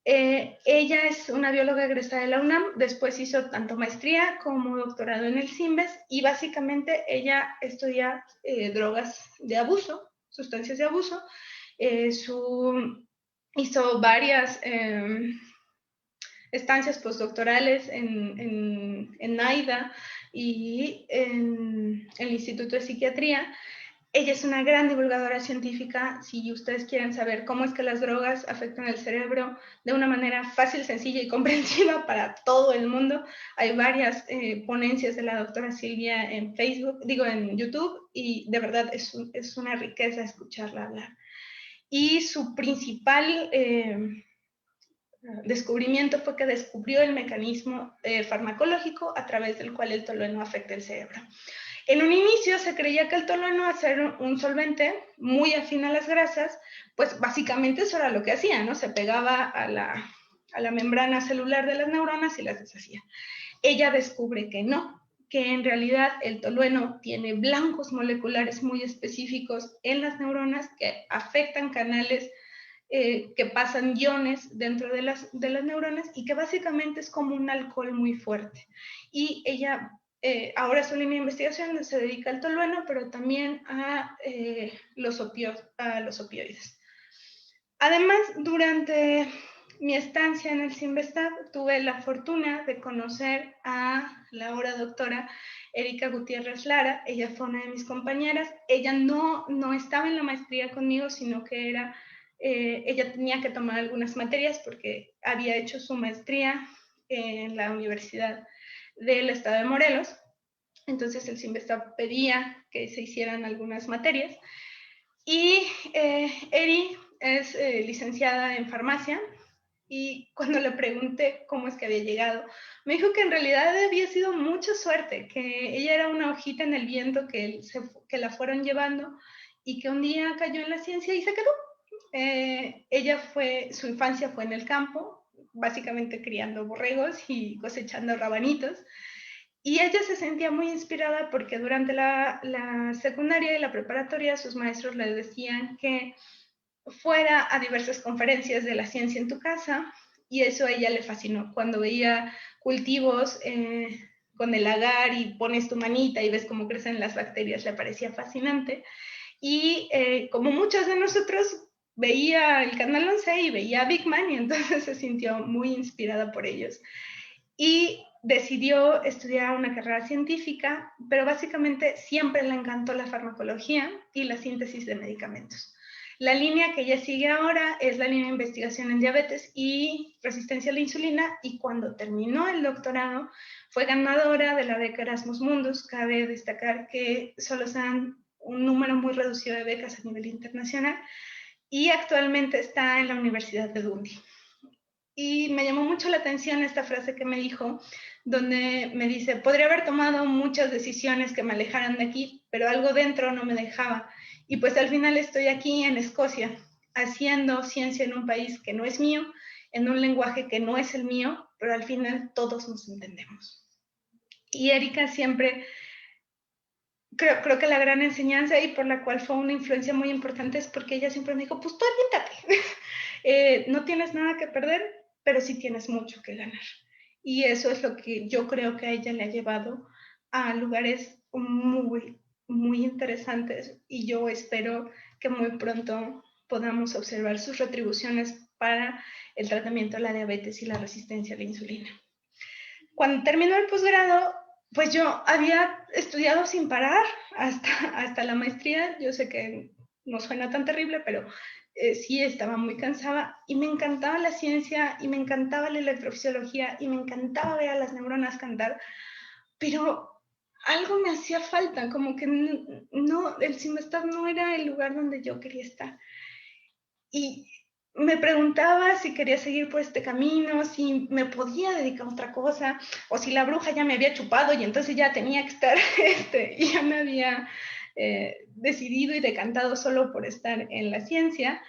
Ella es una bióloga egresada de la UNAM, después hizo tanto maestría como doctorado en el CIMBES, y básicamente ella estudia drogas de abuso, sustancias de abuso. Hizo varias estancias postdoctorales en NIDA y en el Instituto de Psiquiatría. Ella es una gran divulgadora científica. Si ustedes quieren saber cómo es que las drogas afectan el cerebro de una manera fácil, sencilla y comprensiva para todo el mundo, hay varias ponencias de la doctora Silvia en en YouTube, y de verdad es una riqueza escucharla hablar. Y su principal descubrimiento fue que descubrió el mecanismo farmacológico a través del cual el tolueno afecta el cerebro. En un inicio se creía que el tolueno, al ser un solvente muy afín a las grasas, pues básicamente eso era lo que hacía, ¿no? Se pegaba a la membrana celular de las neuronas y las deshacía. Ella descubre que no, que en realidad el tolueno tiene blancos moleculares muy específicos en las neuronas que afectan canales que pasan iones dentro de las neuronas y que básicamente es como un alcohol muy fuerte. Y ella, ahora su línea de investigación se dedica al tolueno, pero también a los opioides. Además, durante mi estancia en el CIMBESTAB, tuve la fortuna de conocer a la ahora doctora Erika Gutiérrez Lara. Ella fue una de mis compañeras. Ella no estaba en la maestría conmigo, sino que ella tenía que tomar algunas materias porque había hecho su maestría en la Universidad del Estado de Morelos. Entonces el CIMBESTAB pedía que se hicieran algunas materias. Y Eri es licenciada en farmacia, y cuando le pregunté cómo es que había llegado, me dijo que en realidad había sido mucha suerte, que ella era una hojita en el viento que la fueron llevando y que un día cayó en la ciencia y se quedó. Su infancia fue en el campo, básicamente criando borregos y cosechando rabanitos. Y ella se sentía muy inspirada porque durante la secundaria y la preparatoria sus maestros le decían que fuera a diversas conferencias de la ciencia en tu casa, y eso a ella le fascinó. Cuando veía cultivos con el agar y pones tu manita y ves cómo crecen las bacterias, le parecía fascinante. Y como muchos de nosotros, veía el Canal 11 y veía a Big Man, y entonces se sintió muy inspirada por ellos. Y decidió estudiar una carrera científica, pero básicamente siempre le encantó la farmacología y la síntesis de medicamentos. La línea que ella sigue ahora es la línea de investigación en diabetes y resistencia a la insulina, y cuando terminó el doctorado fue ganadora de la beca Erasmus Mundus. Cabe destacar que solo se dan un número muy reducido de becas a nivel internacional, y actualmente está en la Universidad de Dundee. Y me llamó mucho la atención esta frase que me dijo, donde me dice: podría haber tomado muchas decisiones que me alejaran de aquí, pero algo dentro no me dejaba. Y pues al final estoy aquí en Escocia, haciendo ciencia en un país que no es mío, en un lenguaje que no es el mío, pero al final todos nos entendemos. Y Erika siempre, creo que la gran enseñanza y por la cual fue una influencia muy importante es porque ella siempre me dijo: pues tú aviéntate, no tienes nada que perder, pero sí tienes mucho que ganar. Y eso es lo que yo creo que a ella le ha llevado a lugares muy, muy interesantes, y yo espero que muy pronto podamos observar sus retribuciones para el tratamiento de la diabetes y la resistencia a la insulina. Cuando terminó el posgrado, pues yo había estudiado sin parar hasta la maestría. Yo sé que no suena tan terrible, pero sí estaba muy cansada, y me encantaba la ciencia y me encantaba la electrofisiología y me encantaba ver a las neuronas cantar, pero algo me hacía falta, como que no, el CIMBESTAB no era el lugar donde yo quería estar. Y me preguntaba si quería seguir por este camino, si me podía dedicar a otra cosa, o si la bruja ya me había chupado y entonces ya tenía que estar, y ya me había decidido y decantado solo por estar en la ciencia.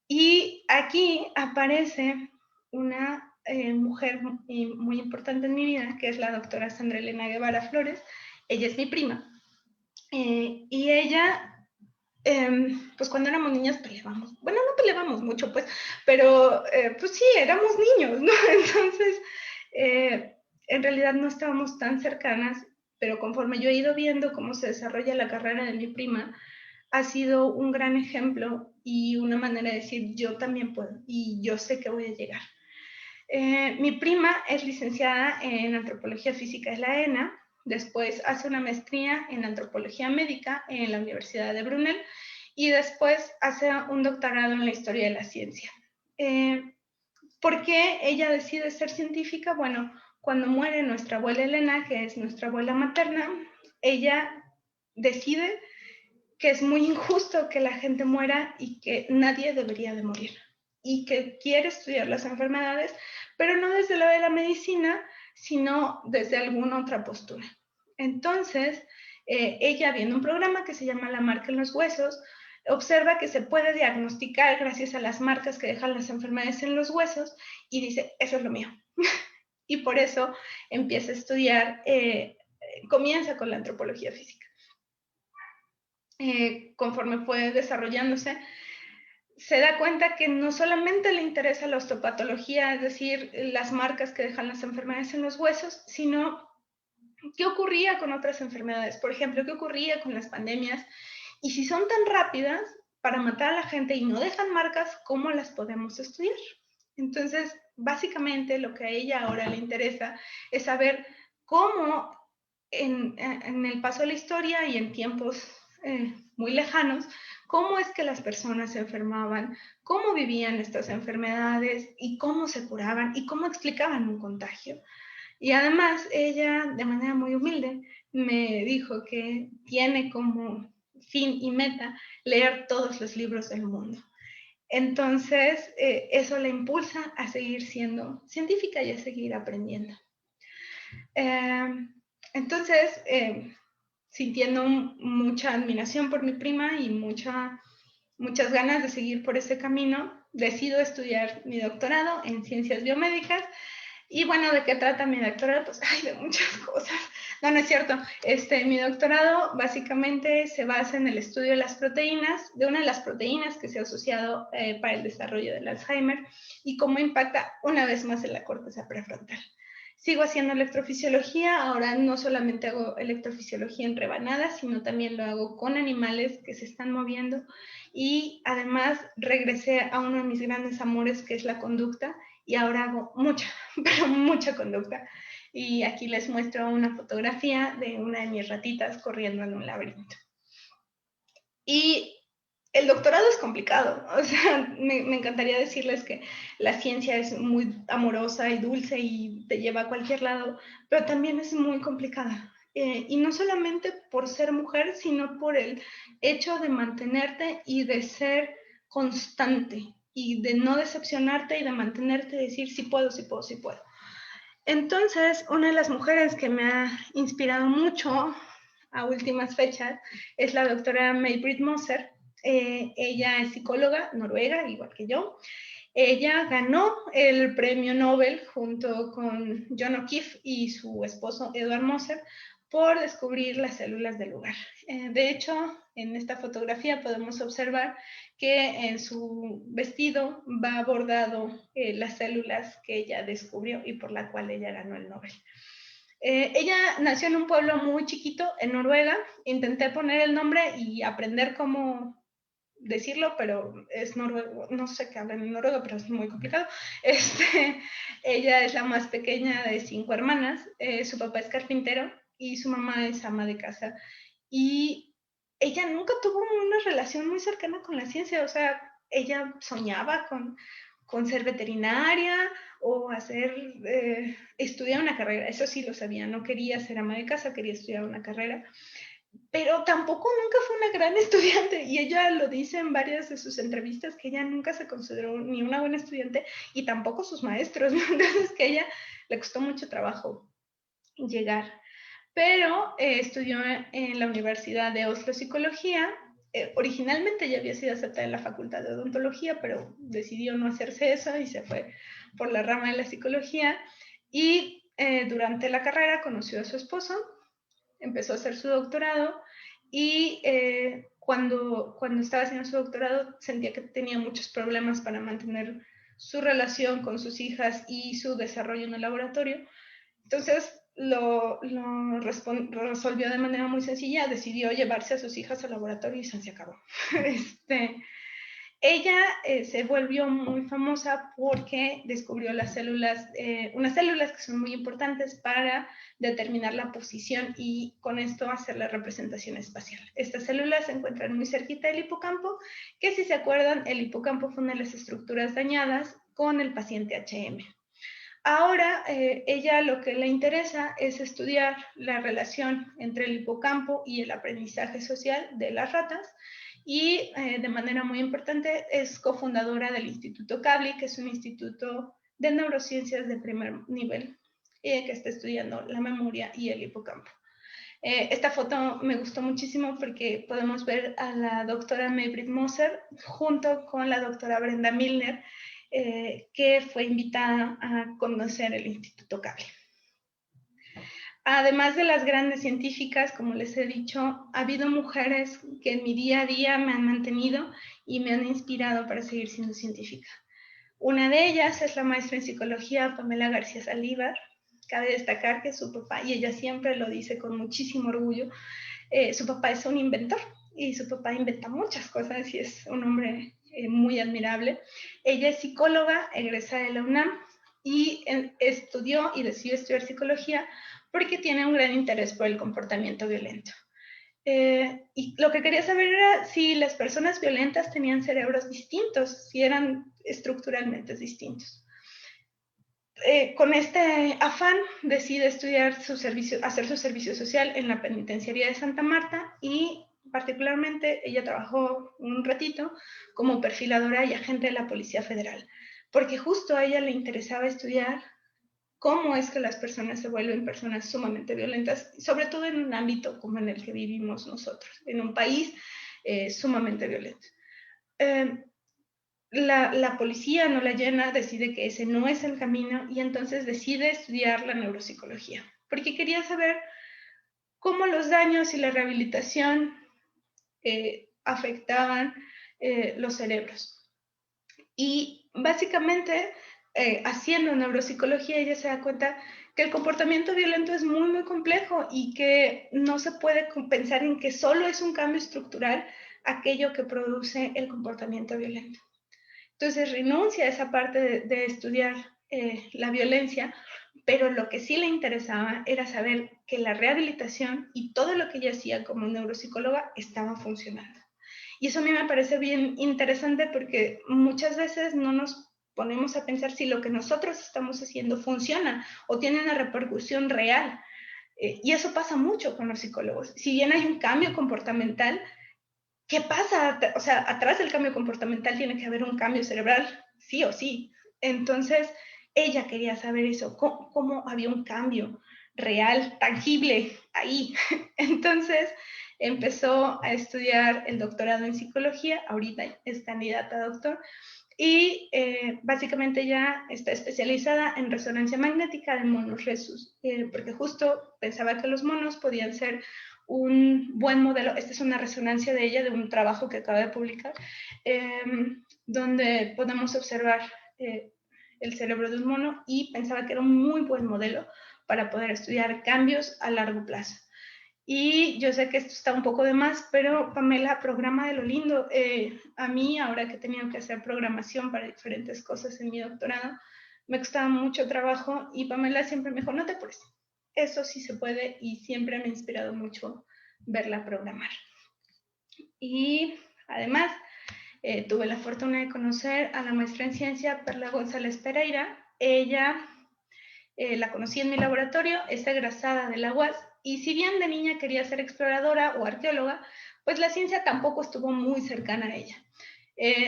Y aquí aparece una mujer muy importante en mi vida, que es la doctora Sandra Elena Guevara Flores. Ella es mi prima. Y ella, pues cuando éramos niñas peleábamos. Bueno, no peleábamos mucho, pues, pero pues sí, éramos niños, ¿no? Entonces, en realidad no estábamos tan cercanas, pero conforme yo he ido viendo cómo se desarrolla la carrera de mi prima, ha sido un gran ejemplo y una manera de decir: yo también puedo y yo sé que voy a llegar. Mi prima es licenciada en Antropología Física de la ENA, después hace una maestría en Antropología Médica en la Universidad de Brunel, y después hace un doctorado en la Historia de la Ciencia. ¿Por qué ella decide ser científica? Bueno, cuando muere nuestra abuela Elena, que es nuestra abuela materna, ella decide que es muy injusto que la gente muera y que nadie debería de morir. y que quiere estudiar las enfermedades, pero no desde lo de la medicina, sino desde alguna otra postura. Entonces, ella, viendo un programa que se llama La marca en los huesos, observa que se puede diagnosticar gracias a las marcas que dejan las enfermedades en los huesos y dice, eso es lo mío. Y por eso empieza a estudiar, comienza con la antropología física. Conforme fue desarrollándose, se da cuenta que no solamente le interesa la osteopatología, es decir, las marcas que dejan las enfermedades en los huesos, sino qué ocurría con otras enfermedades. Por ejemplo, qué ocurría con las pandemias. Y si son tan rápidas para matar a la gente y no dejan marcas, ¿cómo las podemos estudiar? Entonces, básicamente lo que a ella ahora le interesa es saber cómo en el paso de la historia y en tiempos muy lejanos, cómo es que las personas se enfermaban, cómo vivían estas enfermedades y cómo se curaban y cómo explicaban un contagio. Y además ella, de manera muy humilde, me dijo que tiene como fin y meta leer todos los libros del mundo. Entonces, eso le impulsa a seguir siendo científica y a seguir aprendiendo. Entonces, sintiendo mucha admiración por mi prima y muchas ganas de seguir por ese camino, decido estudiar mi doctorado en ciencias biomédicas. Y bueno, ¿de qué trata mi doctorado? Pues, de muchas cosas. No, no es cierto. Mi doctorado básicamente se basa en el estudio de las proteínas, de una de las proteínas que se ha asociado para el desarrollo del Alzheimer y cómo impacta una vez más en la corteza prefrontal. Sigo haciendo electrofisiología, ahora no solamente hago electrofisiología en rebanadas, sino también lo hago con animales que se están moviendo y además regresé a uno de mis grandes amores, que es la conducta, y ahora hago mucha, pero mucha conducta. Y aquí les muestro una fotografía de una de mis ratitas corriendo en un laberinto. Y el doctorado es complicado, o sea, me encantaría decirles que la ciencia es muy amorosa y dulce y te lleva a cualquier lado, pero también es muy complicada. Y no solamente por ser mujer, sino por el hecho de mantenerte y de ser constante y de no decepcionarte y de mantenerte y decir sí puedo, sí puedo, sí puedo. Entonces, una de las mujeres que me ha inspirado mucho a últimas fechas es la doctora May-Britt Moser. Ella es psicóloga noruega, igual que yo. Ella ganó el premio Nobel junto con John O'Keefe y su esposo Edward Moser por descubrir las células del lugar. De hecho, en esta fotografía podemos observar que en su vestido va bordado las células que ella descubrió y por la cual ella ganó el Nobel. Ella nació en un pueblo muy chiquito en Noruega. Intenté poner el nombre y aprender cómo decirlo, pero es noruego, no sé qué hablan en noruego, pero es muy complicado. Ella es la más pequeña de 5 hermanas, su papá es carpintero y su mamá es ama de casa. Y ella nunca tuvo una relación muy cercana con la ciencia, o sea, ella soñaba con ser veterinaria o estudiar una carrera, eso sí lo sabía, no quería ser ama de casa, quería estudiar una carrera, pero tampoco nunca fue una gran estudiante y ella lo dice en varias de sus entrevistas que ella nunca se consideró ni una buena estudiante y tampoco sus maestros, ¿no? Entonces que a ella le costó mucho trabajo llegar, pero estudió en la Universidad de Oslo Psicología. Originalmente ya había sido aceptada en la Facultad de Odontología, pero decidió no hacerse eso y se fue por la rama de la psicología y durante la carrera conoció a su esposo, empezó a hacer su doctorado y cuando estaba haciendo su doctorado sentía que tenía muchos problemas para mantener su relación con sus hijas y su desarrollo en el laboratorio. Entonces lo resolvió de manera muy sencilla, decidió llevarse a sus hijas al laboratorio y se acabó. Ella se volvió muy famosa porque descubrió las células, unas células que son muy importantes para determinar la posición y con esto hacer la representación espacial. Estas células se encuentran muy cerquita del hipocampo, que si se acuerdan, el hipocampo fue una de las estructuras dañadas con el paciente HM. Ahora, ella lo que le interesa es estudiar la relación entre el hipocampo y el aprendizaje social de las ratas Y de manera muy importante es cofundadora del Instituto CABLI, que es un instituto de neurociencias de primer nivel, que está estudiando la memoria y el hipocampo. Esta foto me gustó muchísimo porque podemos ver a la doctora Maybrit Moser junto con la doctora Brenda Milner, que fue invitada a conocer el Instituto CABLI. Además de las grandes científicas, como les he dicho, ha habido mujeres que en mi día a día me han mantenido y me han inspirado para seguir siendo científica. Una de ellas es la maestra en psicología Pamela García Saldívar. Cabe destacar que su papá, y ella siempre lo dice con muchísimo orgullo, su papá es un inventor y su papá inventa muchas cosas y es un hombre muy admirable. Ella es psicóloga, egresada de la UNAM y estudió y decidió estudiar psicología porque tiene un gran interés por el comportamiento violento. Y lo que quería saber era si las personas violentas tenían cerebros distintos, si eran estructuralmente distintos. Con este afán decide estudiar hacer su servicio social en la penitenciaría de Santa Marta y particularmente ella trabajó un ratito como perfiladora y agente de la Policía Federal, porque justo a ella le interesaba estudiar cómo es que las personas se vuelven personas sumamente violentas, sobre todo en un ámbito como en el que vivimos nosotros, en un país sumamente violento. La policía no la llena, decide que ese no es el camino y entonces decide estudiar la neuropsicología, porque quería saber cómo los daños y la rehabilitación afectaban los cerebros. Y básicamente, haciendo neuropsicología, ella se da cuenta que el comportamiento violento es muy, muy complejo y que no se puede pensar en que solo es un cambio estructural aquello que produce el comportamiento violento. Entonces renuncia a esa parte de estudiar la violencia, pero lo que sí le interesaba era saber que la rehabilitación y todo lo que ella hacía como neuropsicóloga estaba funcionando. Y eso a mí me parece bien interesante porque muchas veces no nos ponemos a pensar si lo que nosotros estamos haciendo funciona o tiene una repercusión real. Y eso pasa mucho con los psicólogos. Si bien hay un cambio comportamental, ¿qué pasa? O sea, atrás del cambio comportamental tiene que haber un cambio cerebral, sí o sí. Entonces, ella quería saber eso, cómo había un cambio real, tangible ahí. Entonces, empezó a estudiar el doctorado en psicología, ahorita es candidata a doctor, y básicamente ya está especializada en resonancia magnética de monos rhesus, porque justo pensaba que los monos podían ser un buen modelo. Esta es una resonancia de ella, de un trabajo que acaba de publicar, donde podemos observar el cerebro de un mono y pensaba que era un muy buen modelo para poder estudiar cambios a largo plazo. Y yo sé que esto está un poco de más, pero Pamela programa de lo lindo. A mí, ahora que he tenido que hacer programación para diferentes cosas en mi doctorado, me costaba mucho trabajo y Pamela siempre me dijo, no te apures, eso sí se puede y siempre me ha inspirado mucho verla programar. Y además, tuve la fortuna de conocer a la maestra en ciencia Perla González Pereira. Ella la conocí en mi laboratorio, es egresada de la UAS, y si bien de niña quería ser exploradora o arqueóloga, pues la ciencia tampoco estuvo muy cercana a ella.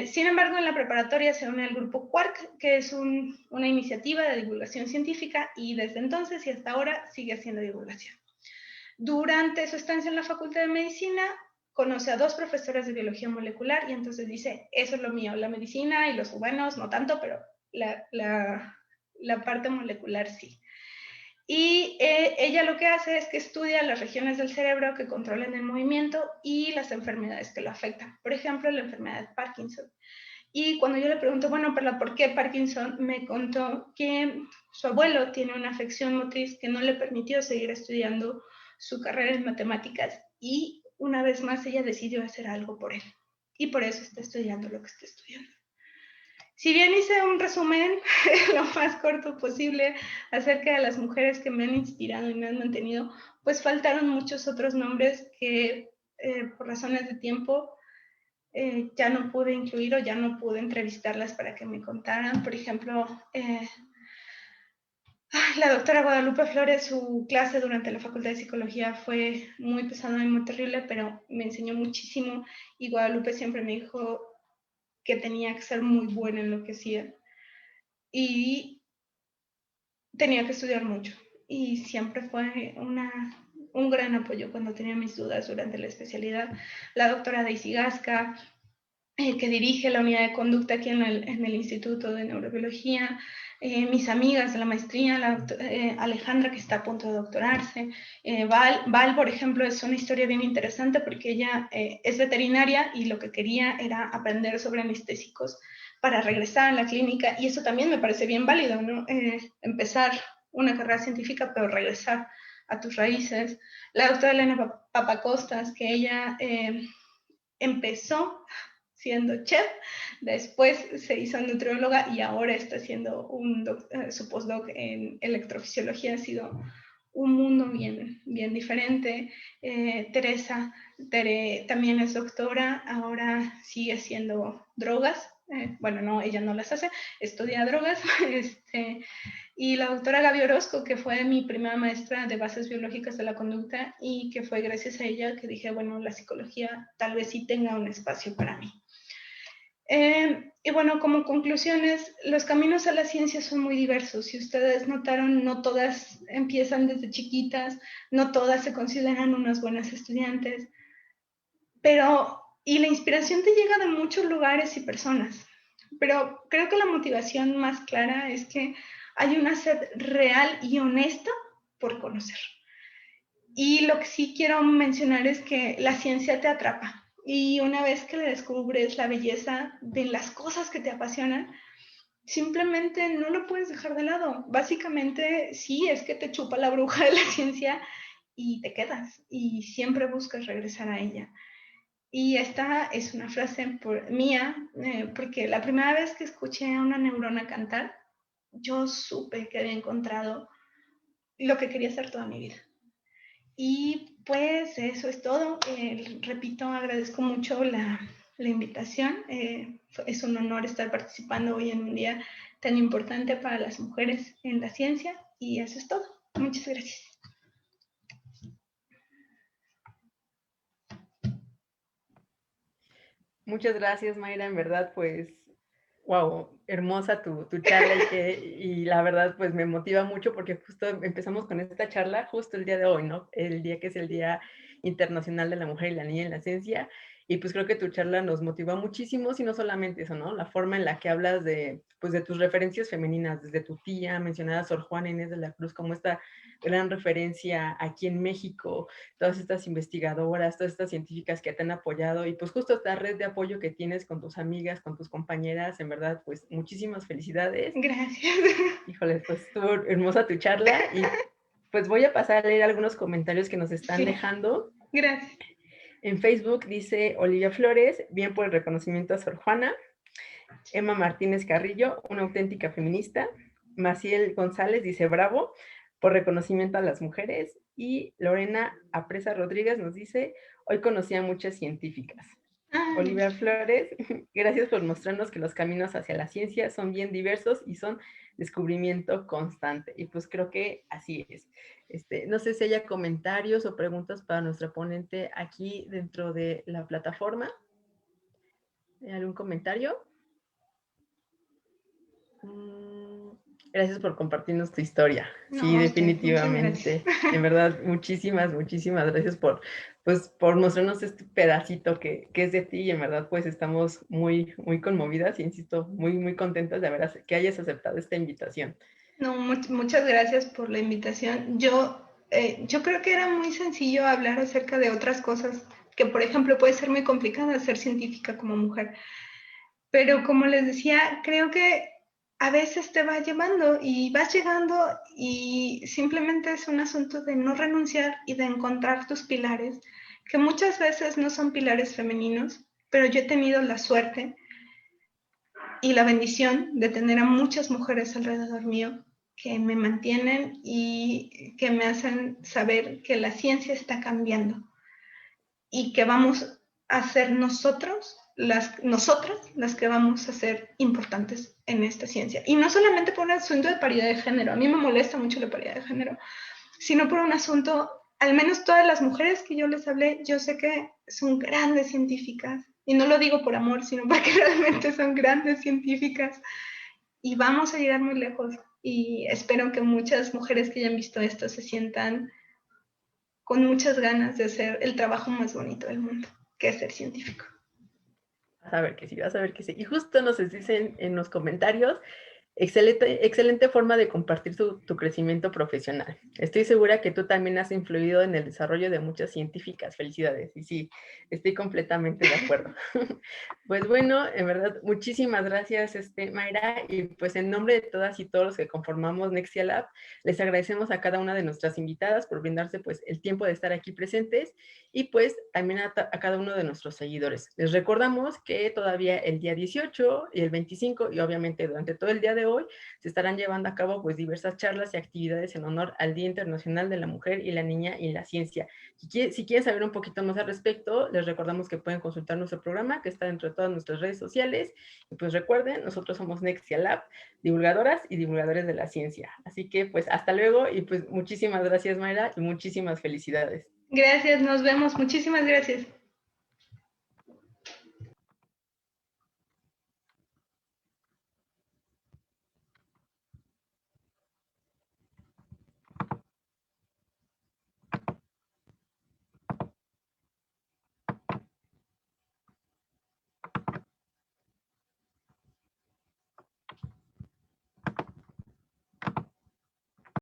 Sin embargo, en la preparatoria se une al grupo Quark, que es una iniciativa de divulgación científica, y desde entonces y hasta ahora sigue haciendo divulgación. Durante su estancia en la Facultad de Medicina, conoce a dos profesoras de biología molecular y entonces dice, eso es lo mío, la medicina y los humanos no tanto, pero la parte molecular sí. Y ella lo que hace es que estudia las regiones del cerebro que controlan el movimiento y las enfermedades que lo afectan. Por ejemplo, la enfermedad de Parkinson. Y cuando yo le pregunto, bueno, pero ¿por qué Parkinson? Me contó que su abuelo tiene una afección motriz que no le permitió seguir estudiando su carrera en matemáticas y una vez más ella decidió hacer algo por él. Y por eso está estudiando lo que está estudiando. Si bien hice un resumen lo más corto posible acerca de las mujeres que me han inspirado y me han mantenido, pues faltaron muchos otros nombres que por razones de tiempo ya no pude incluir o ya no pude entrevistarlas para que me contaran. Por ejemplo, La doctora Guadalupe Flores, su clase durante la Facultad de Psicología fue muy pesada y muy terrible, pero me enseñó muchísimo y Guadalupe siempre me dijo que tenía que ser muy buena en lo que hacía y tenía que estudiar mucho. Y siempre fue un gran apoyo cuando tenía mis dudas durante la especialidad. La doctora Daisy Gasca, que dirige la unidad de conducta aquí en el Instituto de Neurobiología, mis amigas de la maestría, Alejandra, que está a punto de doctorarse, Val, por ejemplo, es una historia bien interesante porque ella es veterinaria y lo que quería era aprender sobre anestésicos para regresar a la clínica, y eso también me parece bien válido, ¿no? Empezar una carrera científica, pero regresar a tus raíces. La doctora Elena Papacostas, que ella empezó siendo chef, después se hizo nutrióloga y ahora está haciendo su postdoc en electrofisiología. Ha sido un mundo bien, bien diferente. Teresa también es doctora, ahora sigue haciendo drogas. Bueno, no, ella no las hace, estudia drogas. Y la doctora Gaby Orozco, que fue mi primera maestra de bases biológicas de la conducta y que fue gracias a ella que dije, bueno, la psicología tal vez sí tenga un espacio para mí. Y bueno, como conclusiones, los caminos a la ciencia son muy diversos. Si ustedes notaron, no todas empiezan desde chiquitas, no todas se consideran unas buenas estudiantes, y la inspiración te llega de muchos lugares y personas. Pero creo que la motivación más clara es que hay una sed real y honesta por conocer. Y lo que sí quiero mencionar es que la ciencia te atrapa. Y una vez que le descubres la belleza de las cosas que te apasionan, simplemente no lo puedes dejar de lado. Básicamente, sí, es que te chupa la bruja de la ciencia y te quedas. Y siempre buscas regresar a ella. Y esta es una frase mía, porque la primera vez que escuché a una neurona cantar, yo supe que había encontrado lo que quería hacer toda mi vida. Y pues eso es todo. Repito, agradezco mucho la invitación. Es un honor estar participando hoy en un día tan importante para las mujeres en la ciencia. Y eso es todo. Muchas gracias. Muchas gracias, Mayra. En verdad, pues, wow, hermosa tu charla y la verdad, pues me motiva mucho porque justo empezamos con esta charla justo el día de hoy, ¿no? El día que es el Día Internacional de la Mujer y la Niña en la Ciencia. Y pues creo que tu charla nos motiva muchísimo, y no solamente eso, ¿no? La forma en la que hablas de, pues, de tus referencias femeninas, desde tu tía, mencionada Sor Juana Inés de la Cruz, como esta gran referencia aquí en México, todas estas investigadoras, todas estas científicas que te han apoyado y pues justo esta red de apoyo que tienes con tus amigas, con tus compañeras, en verdad, pues muchísimas felicidades. Gracias. Híjoles, pues estuvo hermosa tu charla y pues voy a pasar a leer algunos comentarios que nos están dejando. Gracias. En Facebook dice Olivia Flores, bien por el reconocimiento a Sor Juana. Emma Martínez Carrillo, una auténtica feminista. Maciel González dice bravo por reconocimiento a las mujeres. Y Lorena Apresa Rodríguez nos dice, hoy conocí a muchas científicas. Olivia Flores, gracias por mostrarnos que los caminos hacia la ciencia son bien diversos y son descubrimiento constante. Y pues creo que así es. No sé si haya comentarios o preguntas para nuestra ponente aquí dentro de la plataforma. ¿Algún comentario? Gracias por compartirnos tu historia. No, Sí, definitivamente. En verdad, muchísimas, muchísimas gracias por mostrarnos este pedacito que es de ti y en verdad pues estamos muy, muy conmovidas y insisto, muy, muy contentas de que hayas aceptado esta invitación. No, muchas gracias por la invitación. Yo creo que era muy sencillo hablar acerca de otras cosas, que por ejemplo puede ser muy complicada ser científica como mujer. Pero como les decía, creo que a veces te va llevando y vas llegando y simplemente es un asunto de no renunciar y de encontrar tus pilares, que muchas veces no son pilares femeninos, pero yo he tenido la suerte y la bendición de tener a muchas mujeres alrededor mío que me mantienen y que me hacen saber que la ciencia está cambiando y que vamos a ser nosotros nosotras las que vamos a ser importantes en esta ciencia. Y no solamente por un asunto de paridad de género, a mí me molesta mucho la paridad de género, sino por un asunto, al menos todas las mujeres que yo les hablé, yo sé que son grandes científicas, y no lo digo por amor, sino porque realmente son grandes científicas, y vamos a llegar muy lejos, y espero que muchas mujeres que hayan visto esto se sientan con muchas ganas de hacer el trabajo más bonito del mundo, que es ser científico. Vas a ver que sí, vas a ver que sí. Y justo nos dicen en los comentarios, excelente forma de compartir tu crecimiento profesional. Estoy segura que tú también has influido en el desarrollo de muchas científicas. Felicidades. Y sí, estoy completamente de acuerdo. Pues bueno, en verdad, muchísimas gracias, Mayra. Y pues en nombre de todas y todos los que conformamos Nexia Lab, les agradecemos a cada una de nuestras invitadas por brindarse pues el tiempo de estar aquí presentes y pues también a cada uno de nuestros seguidores. Les recordamos que todavía el día 18 y el 25 y obviamente durante todo el día de hoy se estarán llevando a cabo pues diversas charlas y actividades en honor al Día Internacional de la Mujer y la Niña y la Ciencia. Si quieren saber un poquito más al respecto, les recordamos que pueden consultar nuestro programa que está dentro de todas nuestras redes sociales y pues recuerden, nosotros somos Nexia Lab, divulgadoras y divulgadores de la ciencia. Así que pues hasta luego y pues muchísimas gracias Mayra y muchísimas felicidades. Gracias, nos vemos. Muchísimas gracias.